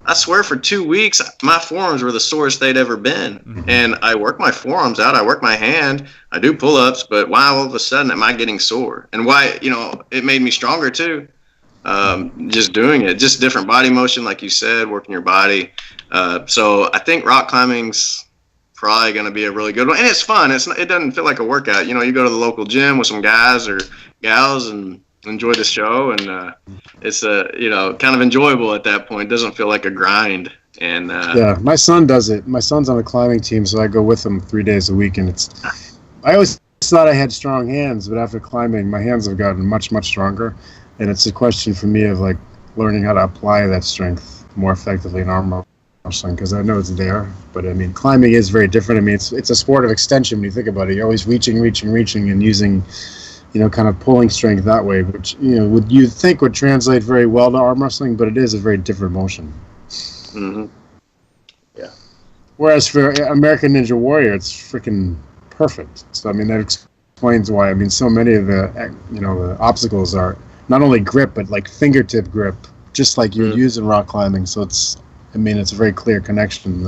S3: I swear for 2 weeks, my forearms were the sorest they'd ever been. Mm-hmm. And I work my forearms out. I work my hand. I do pull-ups. But why all of a sudden am I getting sore? And why, it made me stronger too. Just doing it, just different body motion, like you said, working your body. So I think rock climbing's probably going to be a really good one. And it's fun. It doesn't feel like a workout. You go to the local gym with some guys or gals and enjoy the show, and it's kind of enjoyable at that point. It doesn't feel like a grind. And
S2: yeah, my son does it. My son's on a climbing team, so I go with him 3 days a week, and I always thought I had strong hands, but after climbing, my hands have gotten much, much stronger, and it's a question for me of like learning how to apply that strength more effectively in arm wrestling, because I know it's there, but I mean climbing is very different. I mean it's a sport of extension when you think about it. You're always reaching and using kind of pulling strength that way, which you think would translate very well to arm wrestling, but it is a very different motion.
S3: Mm-hmm. Yeah.
S2: Whereas for American Ninja Warrior, it's freaking perfect. So I mean that explains why. I mean so many of the the obstacles are not only grip but like fingertip grip, just like you use in rock climbing. So it's a very clear connection in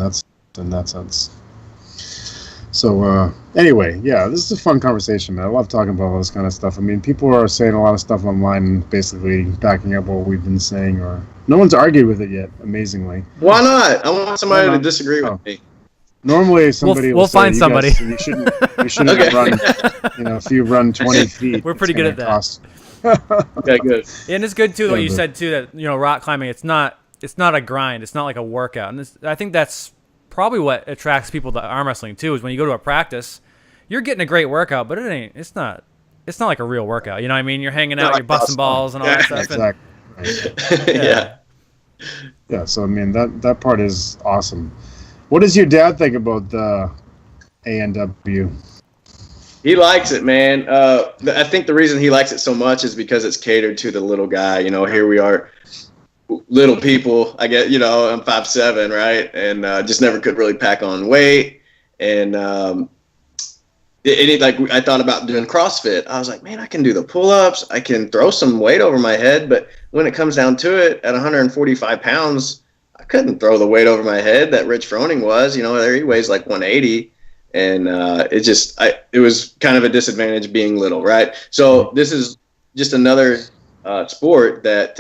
S2: that sense. So anyway, yeah, this is a fun conversation, man. I love talking about all this kind of stuff. I mean, people are saying a lot of stuff online, basically backing up what we've been saying, or no one's argued with it yet. Amazingly,
S3: why not? I want somebody to disagree with me.
S2: Normally, somebody
S1: we'll find somebody.
S2: You shouldn't okay. Run. If you run 20 feet,
S1: we're pretty good at that.
S3: Okay, good.
S1: And it's good too what you said too, that rock climbing. It's not a grind. It's not like a workout, and I think that's probably what attracts people to arm wrestling too, is when you go to a practice, you're getting a great workout, but it's not like a real workout. You know what I mean? You're hanging out, you're busting balls and all that stuff.
S2: Exactly.
S3: Yeah.
S2: Yeah. So I mean that part is awesome. What does your dad think about the ANW?
S3: He likes it, man. I think the reason he likes it so much is because it's catered to the little guy. Here we are, little people. I get, I'm 5'7", right, and just never could really pack on weight. And I thought about doing CrossFit. I was like, man, I can do the pull-ups. I can throw some weight over my head, but when it comes down to it, at 145 pounds, I couldn't throw the weight over my head that Rich Froning was. There he weighs like 180, and it was kind of a disadvantage being little, right? So this is just another sport that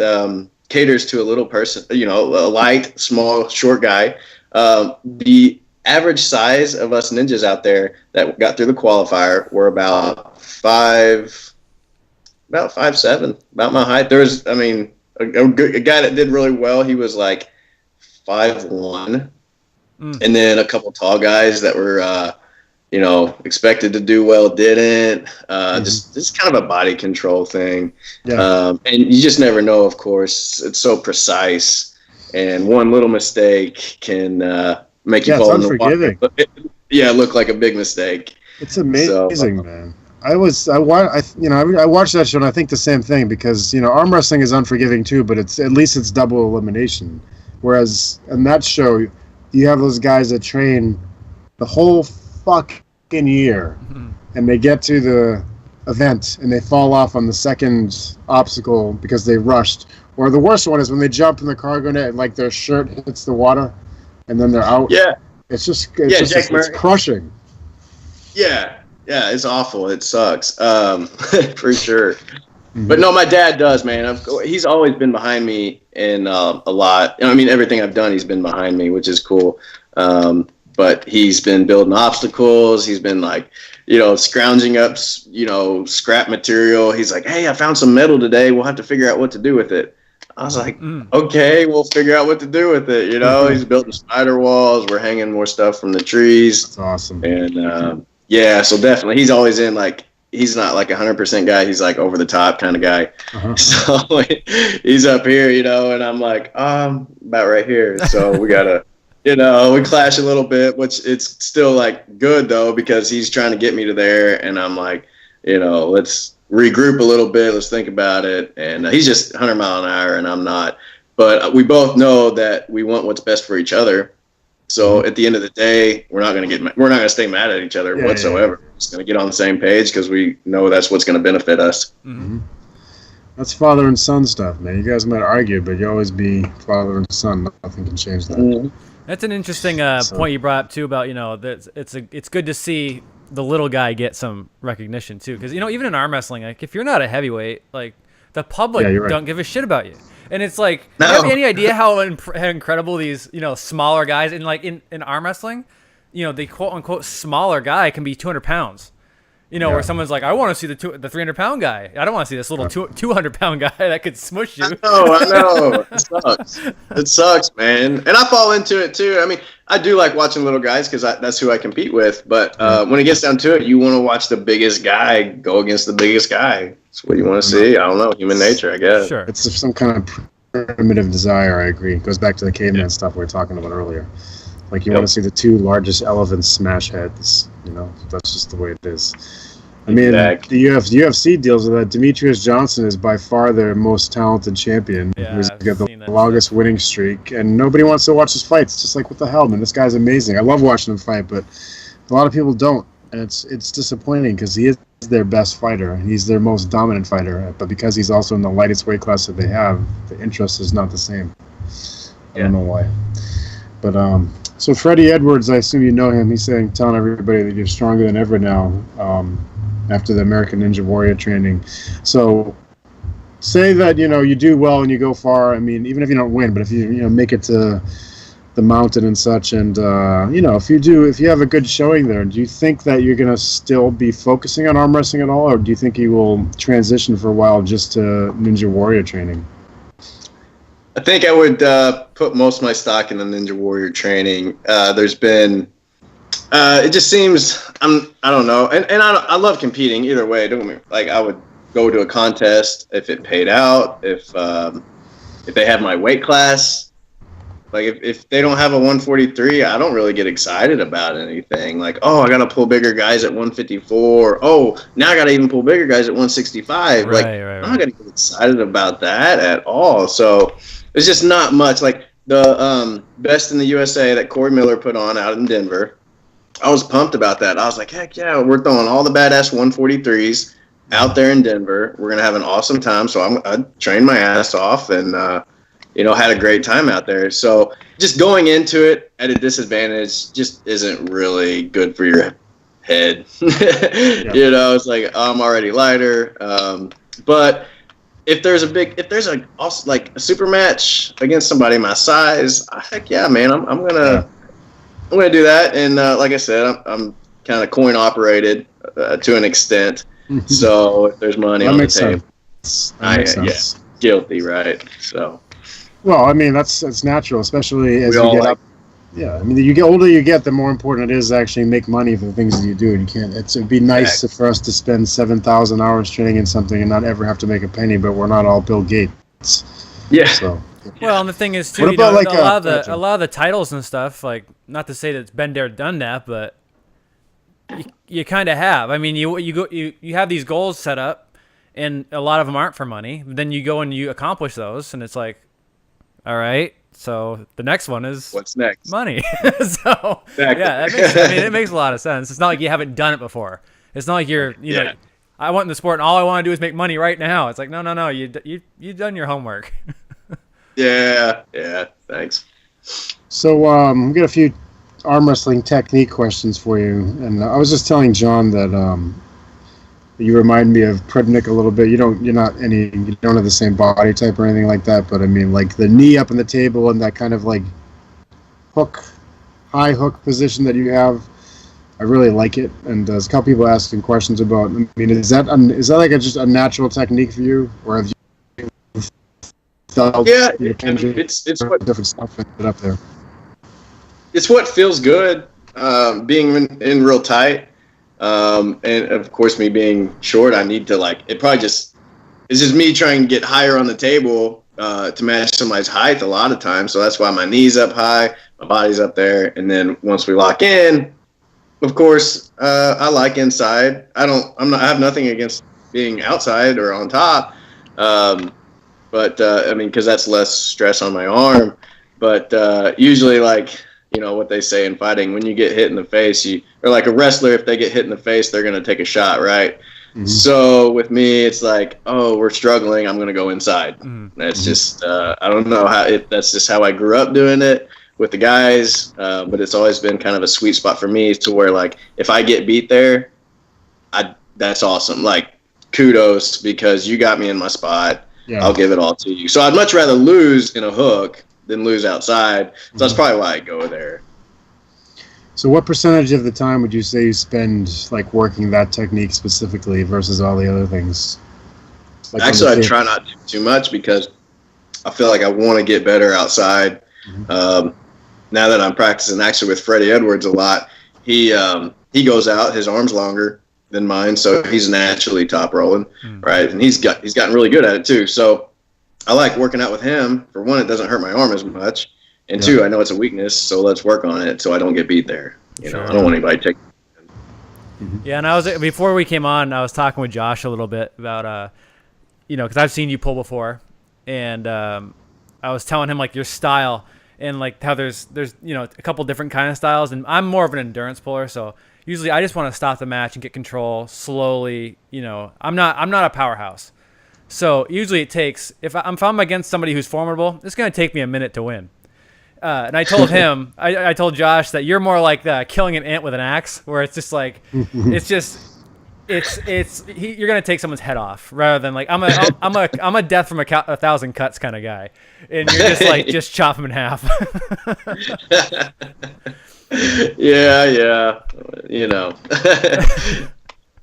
S3: caters to a little person, a light, small, short guy. The average size of us ninjas out there that got through the qualifier were about 5'7", about my height. There was, a guy that did really well. He was like 5'1", and then a couple tall guys that were, expected to do well, didn't. Just kind of a body control thing. Yeah. And you just never know, of course. It's so precise, and one little mistake can make you fall in the water. Look like a big mistake.
S2: It's amazing, man. I watched that show, and I think the same thing, because arm wrestling is unforgiving too, but at least it's double elimination. Whereas in that show, you have those guys that train the whole fucking year, and they get to the event and they fall off on the second obstacle because they rushed. Or the worst one is when they jump in the cargo net and like their shirt hits the water, and then they're out. Yeah, it's crushing.
S3: Yeah, it's awful. It sucks, for sure. But no, my dad does, man. He's always been behind me in a lot. I mean, everything I've done, he's been behind me, which is cool. But he's been building obstacles. He's been like, scrounging up, scrap material. He's like, hey, I found some metal today. We'll have to figure out what to do with it. I was like, okay, we'll figure out what to do with it. He's building spider walls. We're hanging more stuff from the trees.
S2: That's awesome.
S3: And so definitely, he's always in like, he's not like 100% guy. He's like over the top kind of guy. So he's up here, and I'm like, about right here. So we gotta, we clash a little bit, which it's still like good though, because he's trying to get me to there. And I'm like, let's regroup a little bit. Let's think about it. And he's just 100 mile an hour and I'm not, but we both know that we want what's best for each other. So at the end of the day, we're not going to stay mad at each other whatsoever. We're just going to get on the same page because we know that's what's going to benefit us.
S2: That's father and son stuff, man. You guys might argue, but you always be father and son. Nothing can change that.
S1: That's an interesting point you brought up too about that it's good to see the little guy get some recognition too, because even in arm wrestling, like if you're not a heavyweight, like the public don't give a shit about you. And it's like, do you have any idea how incredible these, smaller guys, and like in arm wrestling, the quote unquote smaller guy can be 200 pounds, where someone's like, I want to see the 300-pound guy. I don't want to see this little 200-pound guy that could smush you.
S3: I know. It sucks, man. And I fall into it too. I mean, I do like watching little guys because that's who I compete with. But when it gets down to it, you want to watch the biggest guy go against the biggest guy. That's what you want to see. I don't know. Human nature, I guess.
S1: Sure.
S2: It's some kind of primitive desire, I agree. It goes back to the caveman stuff we were talking about earlier. Like you want to see the two largest elephants smash heads. That's just the way it is. I mean, the UFC deals with that. Demetrius Johnson is by far their most talented champion. He's got the longest winning streak, and nobody wants to watch his fights. It's just like, what the hell, man? This guy's amazing. I love watching him fight, but a lot of people don't, and it's disappointing because he is their best fighter. He's their most dominant fighter, but because he's also in the lightest weight class that they have, the interest is not the same. I don't know why. But so Freddie Edwards, I assume you know him. He's telling everybody that you're stronger than ever now. After the American Ninja Warrior training. So say that, you do well and you go far. I mean, even if you don't win, but if you, make it to the mountain and such, and, if you have a good showing there, do you think that you're going to still be focusing on arm wrestling at all, or do you think you will transition for a while just to Ninja Warrior training?
S3: I think I would put most of my stock in the Ninja Warrior training. There's been... it just seems I don't know, and I love competing either way. Don't get me, like I would go to a contest if it paid out, if they have my weight class. Like if they don't have a 143, I don't really get excited about anything. Like, oh, I gotta pull bigger guys at 154. Oh, now I gotta even pull bigger guys at 165. Right. I'm not gonna get excited about that at all. So there's just not much. Like the Best in the USA that Corey Miller put on out in Denver. I was pumped about that. I was like, heck yeah, we're throwing all the badass 143s out there in Denver. We're going to have an awesome time. So I trained my ass off and, had a great time out there. So just going into it at a disadvantage just isn't really good for your head. It's like, I'm already lighter. But if there's a super match against somebody my size, heck yeah, man, I'm going to do that, and like I said, I'm kind of coin operated to an extent. So if there's money on the table,
S2: that makes sense.
S3: guilty, right? So
S2: Well, I mean that's natural, especially as
S3: We
S2: you
S3: all
S2: get
S3: like,
S2: up. Yeah, I mean, the older you get, the more important it is to actually make money for the things that you do. And you can't. It'd be nice for us to spend 7,000 hours training in something and not ever have to make a penny. But we're not all Bill Gates.
S3: yeah.
S2: So.
S1: Well, and the thing is too,
S2: What
S1: you know,
S2: about, like,
S1: a lot of the titles and stuff, like, not to say that it's been there, done that, but you kind of have. I mean, you have these goals set up, and a lot of them aren't for money. Then you go and you accomplish those, and it's like, all right, so the next one is
S3: What's next?
S1: money. So
S3: Exactly.
S1: yeah, it makes a lot of sense. It's not like you haven't done it before. It's not like you know,
S3: Yeah.
S1: I went in the sport and all I want to do is make money right now. It's like, no, you've done your homework.
S3: Yeah. Thanks.
S2: So we got a few arm wrestling technique questions for you, and I was just telling John that you remind me of Prudnick a little bit. You don't have the same body type or anything like that, but I mean, like the knee up on the table and that kind of like high hook position that you have. I really like it, and there's a couple people asking questions about. I mean, is that like just a natural technique for you, or have you felt?
S3: Yeah, it's what
S2: different stuff up there.
S3: It's what feels good, being in real tight, and of course me being short. I need to it's just me trying to get higher on the table to match somebody's height a lot of times. So that's why my knee's up high, my body's up there, and then once we lock in, of course, I like inside. I have nothing against being outside or on top, but I mean, because that's less stress on my arm. But usually, like, you know what they say in fighting, when you get hit in the face, or like a wrestler, if they get hit in the face, they're gonna take a shot, right? Mm-hmm. So with me, it's like, oh, we're struggling, I'm gonna go inside. Mm-hmm. That's just I don't know that's just how I grew up doing it with the guys, but it's always been kind of a sweet spot for me to where, like, if I get beat there, that's awesome. Like, kudos, because you got me in my spot. Yeah. I'll give it all to you. So I'd much rather lose in a hook than lose outside. So that's probably why I go there.
S2: So what percentage of the time would you say you spend like working that technique specifically versus all the other things? Like,
S3: actually, I try not to too much because I feel like I want to get better outside. Mm-hmm. Now that I'm practicing actually with Freddie Edwards a lot, he goes out, his arm's longer than mine, so he's naturally top rolling, right? And he's gotten really good at it too. So I like working out with him. For one, it doesn't hurt my arm as much, and two, I know it's a weakness, so let's work on it so I don't get beat there. You know, I don't want anybody to take.
S1: Yeah, and before we came on, I was talking with Josh a little bit about because I've seen you pull before, and I was telling him like your style. And like how there's a couple different kind of styles, and I'm more of an endurance puller, so usually I just want to stop the match and get control slowly. I'm not a powerhouse, so usually it takes if I'm against somebody who's formidable, it's gonna take me a minute to win. And I told him, I told Josh that you're more like killing an ant with an axe, where it's just like you're gonna take someone's head off rather than like I'm a death from a thousand cuts kind of guy, and you're just like just chop him in half.
S3: yeah, you know.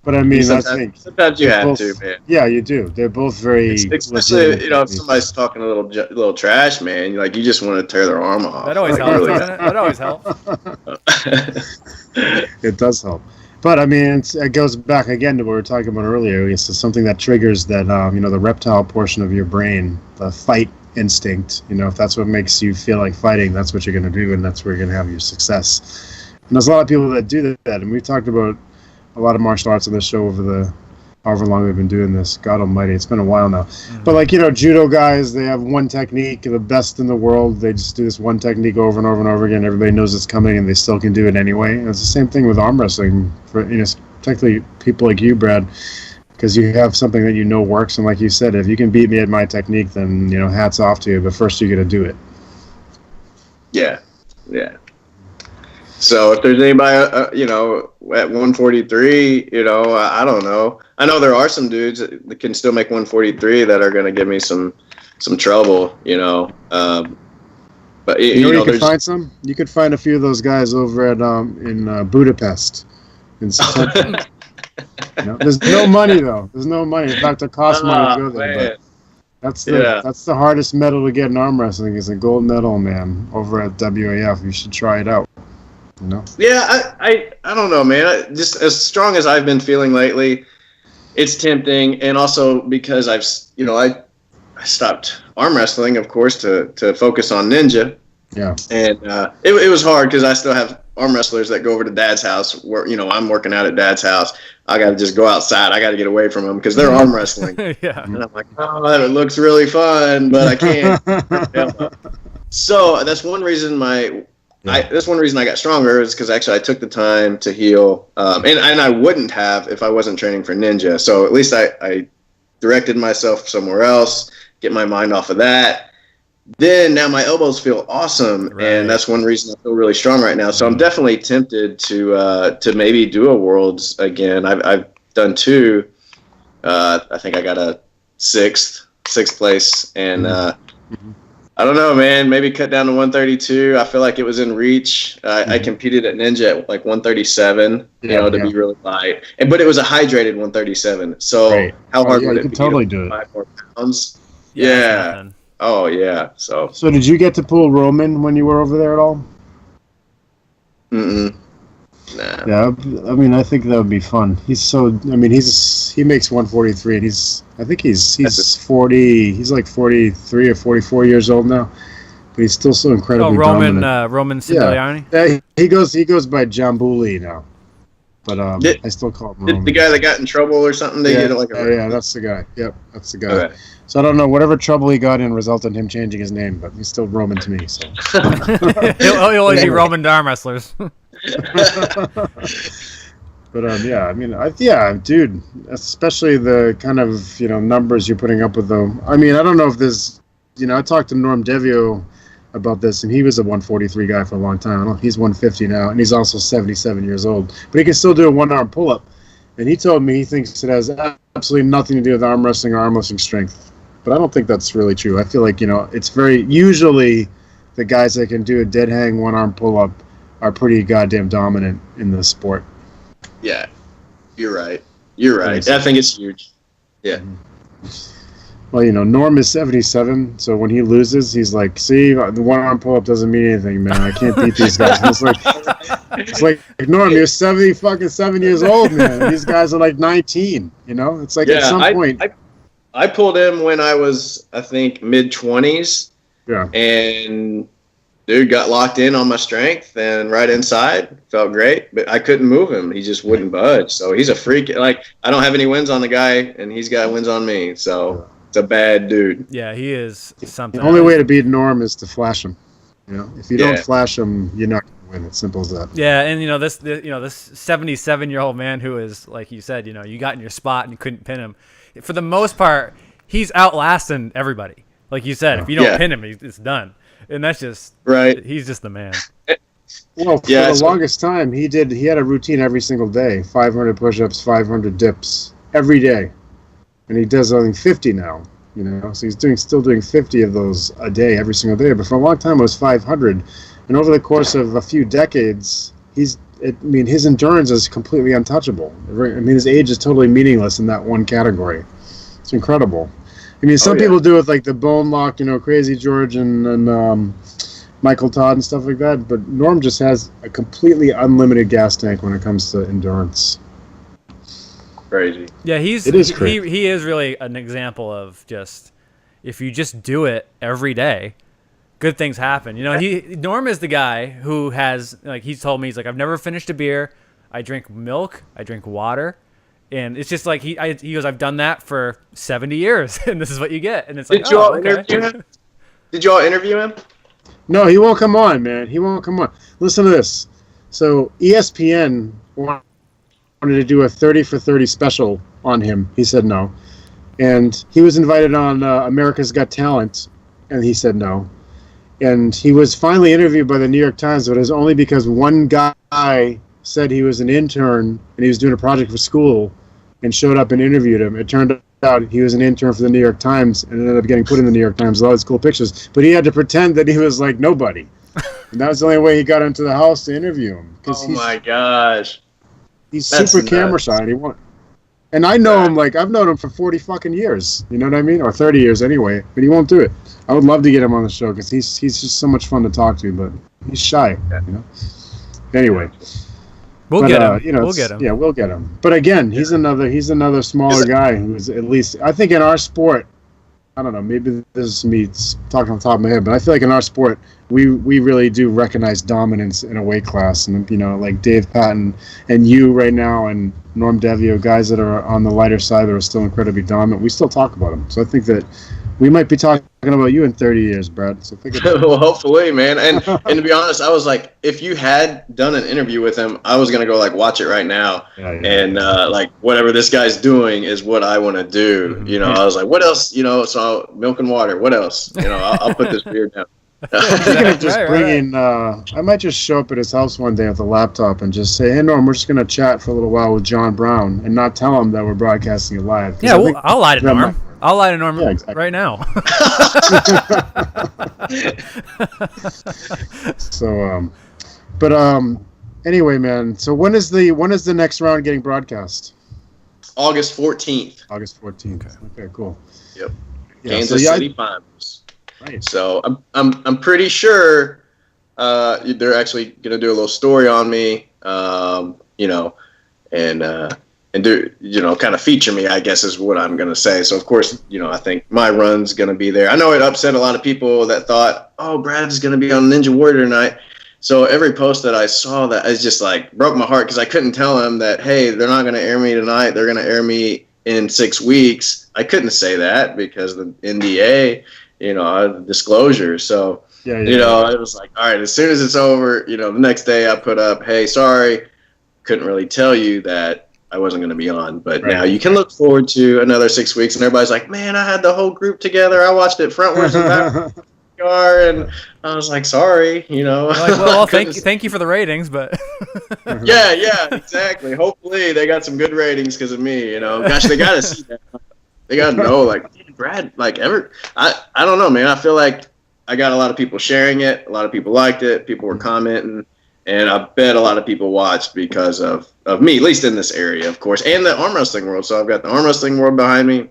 S2: But I mean,
S3: sometimes you have to, man.
S2: Yeah, you do. They're both very,
S3: especially if somebody's talking a little trash, man. You just want to tear their arm off.
S1: That always helps. That always helps.
S2: It does help. But I mean, it goes back again to what we were talking about earlier. It's something that triggers that, the reptile portion of your brain, the fight instinct. If that's what makes you feel like fighting, that's what you're going to do, and that's where you're going to have your success. And there's a lot of people that do that, and we've talked about a lot of martial arts on this show over the however long we've been doing this. God almighty, it's been a while now. Mm-hmm. But like, judo guys, they have one technique, the best in the world. They just do this one technique over and over and over again. Everybody knows it's coming, and they still can do it anyway. And it's the same thing with arm wrestling, for particularly people like you, Brad, because you have something that works. And like you said, if you can beat me at my technique, then hats off to you. But first, you got to do it.
S3: Yeah. So if there's anybody, at 143, I don't know. I know there are some dudes that can still make 143 that are going to give me some trouble, But
S2: you could find some. You could find a few of those guys over at in Budapest. In September. There's no money though. There's no money. In fact, it costs money to go there. That's the hardest medal to get in arm wrestling is a gold medal, man. Over at WAF, you should try it out. You know?
S3: Yeah, I don't know, man. Just as strong as I've been feeling lately, it's tempting, and also because I stopped arm wrestling, of course, to focus on ninja.
S2: Yeah.
S3: And it was hard because I still have arm wrestlers that go over to Dad's house where, I'm working out at Dad's house. I got to just go outside. I got to get away from them because they're arm wrestling.
S1: Yeah.
S3: And I'm like, oh, it looks really fun, but I can't. So that's one reason I got stronger is because actually I took the time to heal. And I wouldn't have if I wasn't training for ninja. So at least I directed myself somewhere else, get my mind off of that. Then now my elbows feel awesome, right. And that's one reason I feel really strong right now. So I'm definitely tempted to maybe do a Worlds again. I've done 2. I think I got a sixth place, and I don't know, man. Maybe cut down to 132. I feel like it was in reach. I competed at Ninja at like 137, to be really light, but it was a hydrated 137. So how hard would it be?
S2: Totally do it.
S3: 5 more pounds. Yeah. Oh, yeah. So
S2: did you get to pull Roman when you were over there at all?
S3: Nah.
S2: Yeah, I mean, I think that would be fun. He makes 143, and I think he's 40. He's like 43 or 44 years old now, but he's still so incredibly dominant.
S1: Roman Sigliani?
S2: Yeah, he goes by Jambuli now, but I still call him Roman.
S3: The guy that got in trouble or something?
S2: That's the guy. Yep, that's the guy. Okay. So I don't know, whatever trouble he got in resulted in him changing his name, but he's still Roman to me. So
S1: he'll always be Roman to arm wrestlers.
S2: But dude, especially the kind of numbers you're putting up with them. I mean, I don't know if there's, I talked to Norm Devio about this, and he was a 143 guy for a long time. I don't know, he's 150 now, and he's also 77 years old, but he can still do a 1-arm pull-up. And he told me he thinks it has absolutely nothing to do with arm wrestling or arm wrestling strength. But I don't think that's really true. I feel like, it's very, usually the guys that can do a dead hang 1-arm pull-up are pretty goddamn dominant in the sport.
S3: Yeah, you're right. I think it's huge. Yeah.
S2: Well, Norm is 77, so when he loses, he's like, see, the 1-arm pull-up doesn't mean anything, man. I can't beat these guys. It's like Norm, you're 77 years old, man. These guys are like 19, It's like at some point.
S3: I pulled him when I was, I think, mid-20s. Yeah. And dude got locked in on my strength and right inside. Felt great, but I couldn't move him. He just wouldn't budge. So he's a freak. Like, I don't have any wins on the guy, and he's got wins on me. So it's a bad dude.
S1: Yeah, he is something.
S2: The only way to beat Norm is to flash him. If you don't flash him, you're not going to win. It's simple as that.
S1: Yeah, and this 77-year-old man who is, like you said, you got in your spot and you couldn't pin him. For the most part, he's outlasting everybody. Like you said, if you don't pin him, it's done. And that's just
S3: right.
S1: He's just the man.
S2: Well, for the longest time, he had a routine every single day: 500 push-ups, 500 dips every day, and he does only 50 now. So he's still doing 50 of those a day every single day. But for a long time, it was 500, and over the course of a few decades, his endurance is completely untouchable. His age is totally meaningless in that one category. It's incredible. Some people do it like the bone lock, Crazy George and Michael Todd and stuff like that, but Norm just has a completely unlimited gas tank when it comes to endurance.
S3: Crazy.
S1: Yeah, he is really an example of just, if you just do it every day, good things happen. Norm is the guy who has, like, he's told me, he's like, I've never finished a beer. I drink milk. I drink water. And it's just like, he goes, I've done that for 70 years, and this is what you get. And it's like,
S3: Did you all interview him? Did you all interview him?
S2: No, he won't come on, man. He won't come on. Listen to this. So ESPN wanted to do a 30 for 30 special on him. He said no. And he was invited on America's Got Talent, and he said no. And he was finally interviewed by the New York Times, but it was only because one guy said he was an intern and he was doing a project for school and showed up and interviewed him. It turned out he was an intern for the New York Times and ended up getting put in the New York Times with all these cool pictures. But he had to pretend that he was like nobody. And that was the only way he got into the house to interview him.
S3: Oh my gosh.
S2: He's super camera shy. And I know him, like, I've known him for 40 fucking years. You know what I mean? Or 30 years anyway. But he won't do it. I would love to get him on the show because he's just so much fun to talk to, but he's shy, you know? Anyway.
S1: We'll get him. You know, we'll get him.
S2: Yeah, we'll get him. But again, he's another smaller guy who's at least, I think in our sport, I don't know, maybe this is me talking on the top of my head, but I feel like in our sport, we really do recognize dominance in a weight class. And, you know, like Dave Patton and you right now and Norm Devio, guys that are on the lighter side that are still incredibly dominant, we still talk about them. So I think that we might be talking about you in 30 years, Brad. So think about
S3: well, hopefully, man. And to be honest, I was like, if you had done an interview with him, I was gonna go like watch it right now, and like whatever this guy's doing is what I want to do. You know, I was like, what else? You know, so milk and water. What else? You know, I'll put this beer down.
S2: Thinking of just bringing, I might just show up at his house one day with a laptop and just say, hey, Norm, we're just going to chat for a little while with John Brown and not tell him that we're broadcasting it live.
S1: Yeah, well, I'll lie to Norm. I'll lie to Norm right now.
S2: So, but anyway, man, so when is the next round getting broadcast?
S3: August 14th.
S2: August 14th. Okay, cool.
S3: Yep.
S2: Yeah,
S3: Kansas City Finals. Right. So I'm pretty sure they're actually gonna do a little story on me, you know, and do, you know, kind of feature me, I guess is what I'm gonna say. So of course, you know, I think my run's gonna be there. I know it upset a lot of people that thought, oh, Brad's gonna be on Ninja Warrior tonight. So every post that I saw that is just like broke my heart because I couldn't tell them that, hey, they're not gonna air me tonight. They're gonna air me in 6 weeks. I couldn't say that because the NDA. You know, disclosure. So, you know, I was like, all right, as soon as it's over, you know, the next day I put up, hey, sorry, couldn't really tell you that I wasn't going to be on. But now you can look forward to another 6 weeks. And everybody's like, man, I had the whole group together. I watched it frontwards and backwards. And I was like, sorry, you know.
S1: Like, well, thank you for the ratings, but.
S3: yeah, exactly. Hopefully they got some good ratings because of me, you know. Gosh, they got to see that. They got to know, like, Brad, like, I don't know, man. I feel like I got a lot of people sharing it. A lot of people liked it. People were commenting. And I bet a lot of people watched because of me, at least in this area, of course, and the arm wrestling world. So I've got the arm wrestling world behind me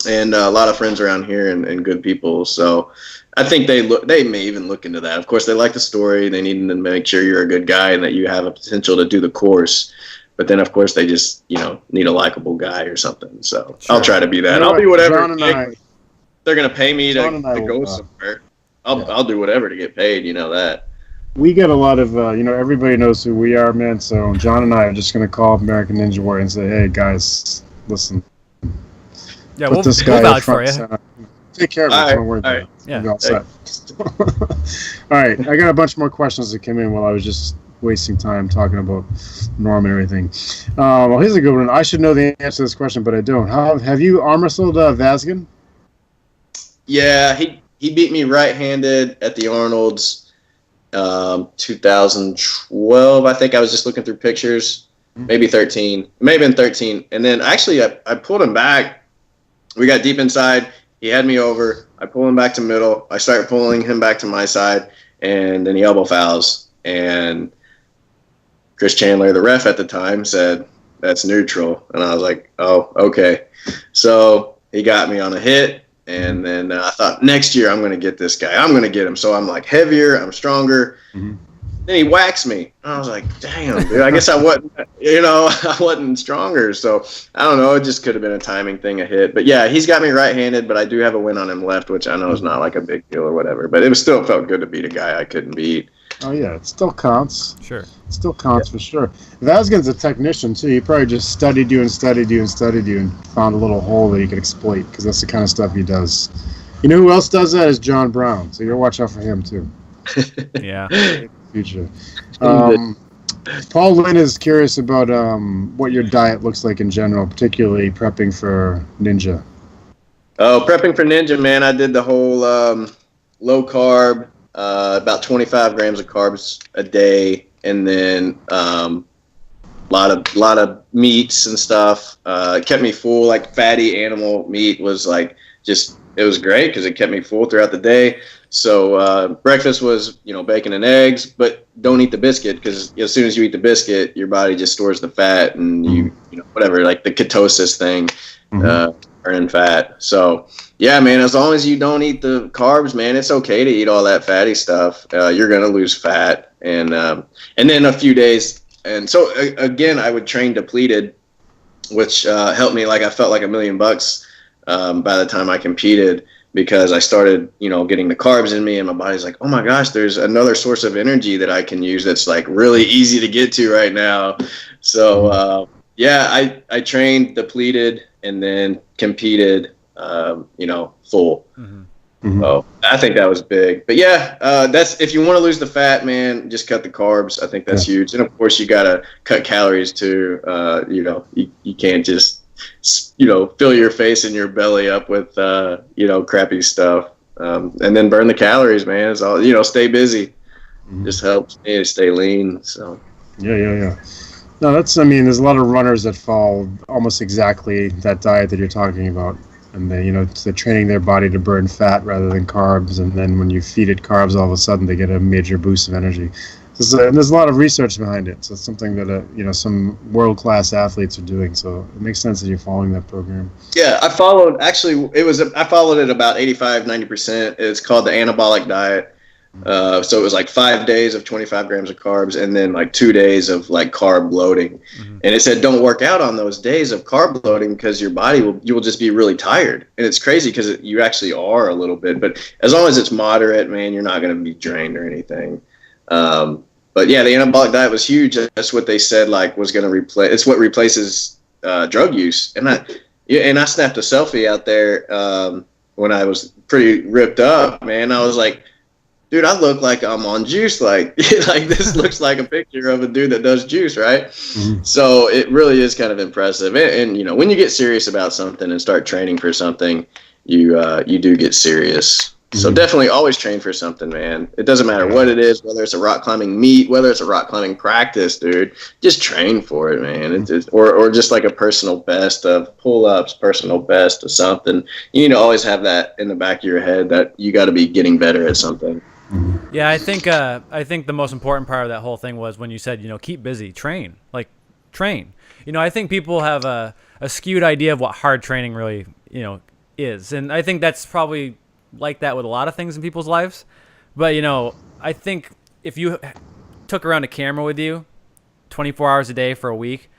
S3: and a lot of friends around here and good people. So I think they may even look into that. Of course, they like the story. They need to make sure you're a good guy and that you have a potential to do the course. But then, of course, they just, you know, need a likable guy or something. So I'll try to be that. I'll be whatever. They're going to pay me to go somewhere. I'll do whatever to get paid. You know that.
S2: We get a lot of, you know, everybody knows who we are, man. So John and I are just going to call up American Ninja Warrior and say, hey, guys, listen.
S1: Yeah, we'll vouch for you.
S2: Take care of it. Don't worry about it.
S1: Yeah.
S2: All set. All right. I got a bunch more questions that came in while I was just wasting time talking about Norm and everything. Well, here's a good one. I should know the answer to this question, but I don't. Have you arm wrestled Vazgen?
S3: Yeah, he beat me right-handed at the Arnold's 2012. I think I was just looking through pictures. Maybe 13. Maybe in 13. And then actually I pulled him back. We got deep inside. He had me over. I pulled him back to middle. I started pulling him back to my side, and then he elbow fouls. And Chris Chandler, the ref at the time, said, that's neutral. And I was like, oh, okay. So he got me on a hit. And then I thought, next year I'm going to get this guy. I'm going to get him. So I'm like heavier. I'm stronger. Mm-hmm. Then he whacks me. I was like, damn, dude. I guess I wasn't stronger. So I don't know. It just could have been a timing thing, a hit. But yeah, he's got me right-handed, but I do have a win on him left, which I know is not like a big deal or whatever. But it still felt good to beat a guy I couldn't beat.
S2: Oh, yeah. It still counts.
S1: Sure.
S2: It still counts for sure. Vazgen's a technician, too. He probably just studied you and found a little hole that he could exploit because that's the kind of stuff he does. You know who else does that is John Brown. So you'll watch out for him, too.
S1: Yeah.
S2: Future. Paul Lynn is curious about what your diet looks like in general, particularly prepping for Ninja.
S3: Oh, prepping for Ninja, man. I did the whole low carb, about 25 grams of carbs a day, and then lot of meats and stuff. It kept me full. Like fatty animal meat was like it was great because it kept me full throughout the day. So breakfast was, bacon and eggs, but don't eat the biscuit because as soon as you eat the biscuit, your body just stores the fat and whatever, like the ketosis thing, burning fat. So yeah, man, as long as you don't eat the carbs, man, it's okay to eat all that fatty stuff. You're going to lose fat. And then a few days. And so again, I would train depleted, which helped me. Like I felt like $1 million by the time I competed, because I started, getting the carbs in me, and my body's like, oh my gosh, there's another source of energy that I can use that's like really easy to get to right now. So yeah, I trained depleted and then competed, full. So I think that was big. But yeah, that's, if you want to lose the fat, man, just cut the carbs. I think that's huge. And of course you got to cut calories too. You can't just, fill your face and your belly up with, crappy stuff. And then burn the calories, man. It's all, stay busy. Just helps me to stay lean. So.
S2: Yeah. No, there's a lot of runners that follow almost exactly that diet that you're talking about. And then, they're training their body to burn fat rather than carbs. And then when you feed it carbs, all of a sudden they get a major boost of energy. And there's a lot of research behind it. So it's something that, some world-class athletes are doing. So it makes sense that you're following that program.
S3: Yeah, I followed it about 85-90%. It's called the anabolic diet. So it was like 5 days of 25 grams of carbs and then like 2 days of like carb loading. And it said don't work out on those days of carb loading because your body you will just be really tired. And it's crazy because you actually are a little bit, but as long as it's moderate, man, you're not going to be drained or anything. But yeah, the anabolic diet was huge. That's what they said was going to replace. It's what replaces drug use. And I snapped a selfie out there when I was pretty ripped up, man. I was like, dude, I look like I'm on juice. Like this looks like a picture of a dude that does juice, right? So it really is kind of impressive. And when you get serious about something and start training for something, you do get serious. So definitely always train for something, man. It doesn't matter what it is, whether it's a rock climbing meet, whether it's a rock climbing practice, dude. Just train for it, man. Or just like a personal best of pull-ups, personal best of something. You need to always have that in the back of your head that you got to be getting better at something.
S1: Yeah, I think the most important part of that whole thing was when you said, keep busy, train. I think people have a skewed idea of what hard training really, is. And I think that's probably like that with a lot of things in people's lives. But, I think if you took around a camera with you 24 hours a day for a week,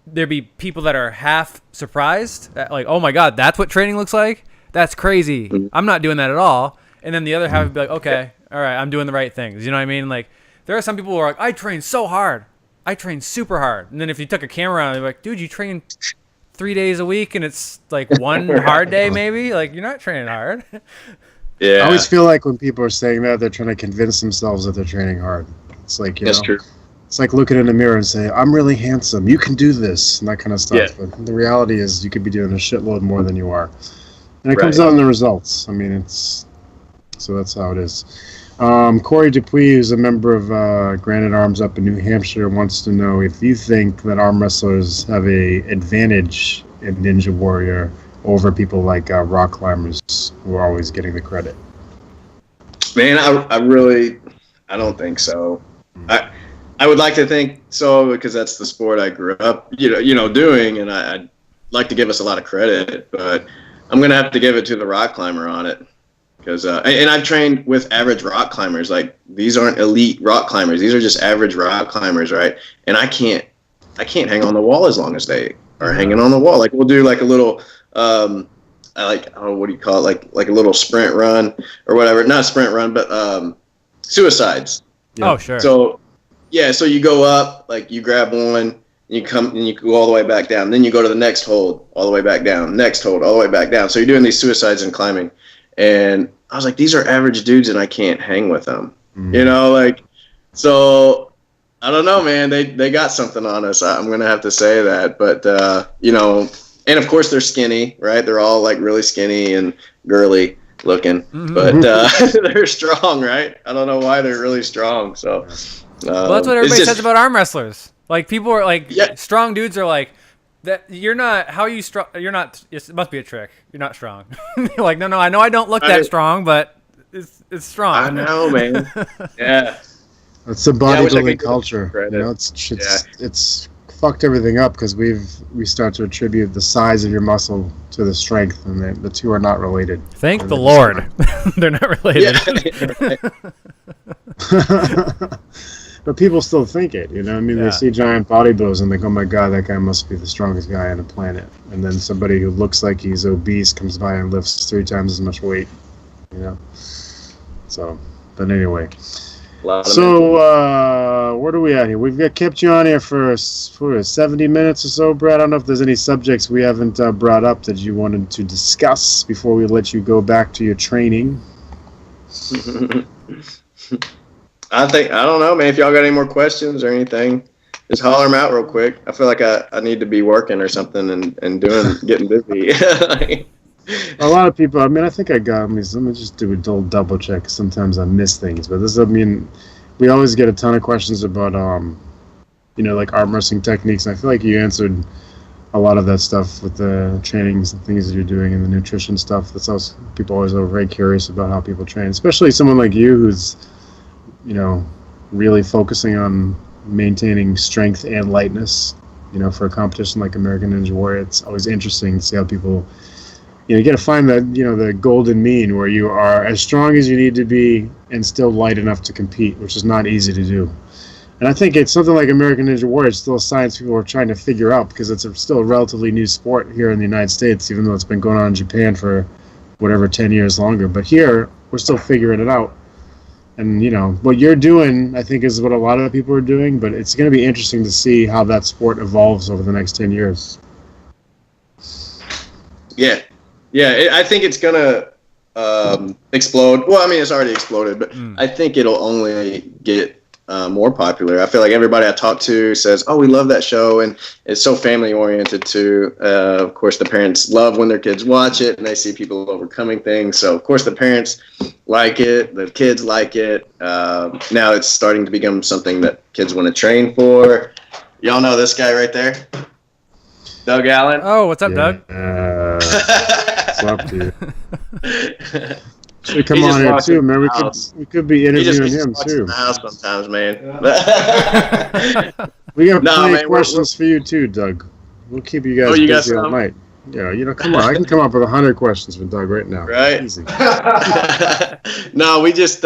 S1: there'd be people that are half surprised, like, oh my God, that's what training looks like? That's crazy. I'm not doing that at all. And then the other half would be like, okay, all right, I'm doing the right things. You know what I mean? Like, there are some people who are like, I train so hard. I train super hard. And then if you took a camera on, they're like, dude, you train 3 days a week and it's like one hard day maybe? Like, you're not training hard.
S3: Yeah.
S2: I always feel like when people are saying that, they're trying to convince themselves that they're training hard. It's like,
S3: That's true.
S2: It's like looking in the mirror and saying, I'm really handsome. You can do this, and that kind of stuff.
S3: Yeah.
S2: But the reality is you could be doing a shitload more than you are. And it comes out in the results. So that's how it is. Corey Dupuis, who's a member of Granite Arms up in New Hampshire, wants to know if you think that arm wrestlers have a advantage in Ninja Warrior over people like rock climbers who are always getting the credit.
S3: Man, I don't think so. I would like to think so because that's the sport I grew up, doing, and I'd like to give us a lot of credit, but I'm going to have to give it to the rock climber on it. Because and I've trained with average rock climbers. Like, these aren't elite rock climbers; these are just average rock climbers, right? And I can't hang on the wall as long as they are hanging on the wall. Like, we'll do like a little, what do you call it? Like a little sprint run or whatever. Not sprint run, but suicides.
S1: Yeah. Oh, sure.
S3: So yeah, so you go up, like you grab one, you come and you go all the way back down. Then you go to the next hold, all the way back down. Next hold, all the way back down. So you're doing these suicides and climbing. And I was like, these are average dudes and I can't hang with them. So I don't know, man. They got something on us. I'm going to have to say that. But, and of course they're skinny, right? They're all like really skinny and girly looking, but they're strong, right? I don't know why they're really strong. So
S1: well, that's what everybody says about arm wrestlers. Like, people are like, strong dudes are like, that you're not, how are you strong? You're not, it must be a trick. You're not strong. You're like, no, I know I don't look that strong, but it's strong.
S3: I know, man. Yeah.
S2: It's the
S3: I wish I
S2: bodybuilding
S3: could
S2: culture.
S3: credit.
S2: You know, it's fucked everything up because we start to attribute the size of your muscle to the strength, and the two are not related.
S1: Thank the
S2: They're
S1: Lord. They're not related.
S3: Yeah.
S2: But people still think it, you know. I mean,
S1: Yeah.
S2: they see giant bodybuilders and they go, "Oh my God, that guy must be the strongest guy on the planet." And then somebody who looks like he's obese comes by and lifts 3 times as much weight, you know. So, but anyway. So, where are we at here? We've kept you on here for 70 minutes or so, Brad. I don't know if there's any subjects we haven't brought up that you wanted to discuss before we let you go back to your training.
S3: I don't know, man. If y'all got any more questions or anything, just holler them out real quick. I feel like I need to be working or something and getting busy.
S2: A lot of people, I mean, I think I got, let me just do a little double check. Sometimes I miss things, but this, I mean, we always get a ton of questions about, you know, like arm wrestling techniques. And I feel like you answered a lot of that stuff with the trainings and things that you're doing and the nutrition stuff. That's also, people always are very curious about how people train, especially someone like you who's, you know, really focusing on maintaining strength and lightness, you know, for a competition like American Ninja Warrior. It's always interesting to see how people, you know, you got to find that, you know, the golden mean where you are as strong as you need to be and still light enough to compete, which is not easy to do. And I think it's something like American Ninja Warrior. It's still a science people are trying to figure out because it's still a relatively new sport here in the United States, even though it's been going on in Japan for whatever, 10 years longer. But here, we're still figuring it out. And, you know, what you're doing, I think, is what a lot of people are doing, but it's going to be interesting to see how that sport evolves over the next 10 years.
S3: Yeah. I think it's going to explode. Well, I mean, it's already exploded, but I think it'll only get more popular. I feel like everybody I talk to says, "Oh, we love that show," and it's so family oriented too. Of course, the parents love when their kids watch it and they see people overcoming things. So, of course, the parents like it, the kids like it. Now it's starting to become something that kids want to train for. Y'all know this guy right there, Doug Allen.
S1: Oh, what's up, Doug?
S2: What's up, dude? Should come on here too, man. We could be interviewing him too.
S3: In the house sometimes, man.
S2: We got plenty of questions for you too, Doug. We'll keep you guys busy all night. Yeah, you know, come on. I can come up with 100 questions for Doug right now.
S3: Right?
S2: Easy.
S3: No, we just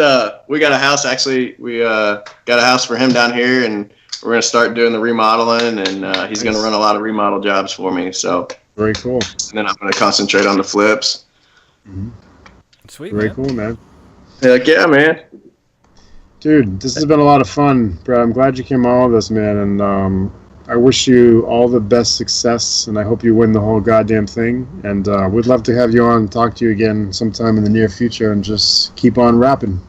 S3: we got a house. Actually, we got a house for him down here, and we're gonna start doing the remodeling, and he's gonna run a lot of remodel jobs for me. So
S2: very cool.
S3: And then I'm gonna concentrate on the flips.
S2: Mm-hmm.
S1: Sweet.
S2: Very cool, man.
S3: Heck yeah, man.
S2: Dude, this has been a lot of fun, Brad. I'm glad you came on with us, man, and I wish you all the best success, and I hope you win the whole goddamn thing. And we'd love to have you on and talk to you again sometime in the near future and just keep on rapping.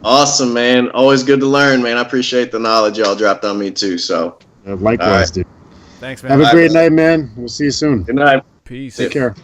S3: Awesome, man. Always good to learn, man. I appreciate the knowledge y'all dropped on me, too. So
S2: Likewise, dude.
S1: Thanks, man.
S2: Have a great night, man. We'll see you soon.
S3: Good night.
S1: Peace.
S2: Take care.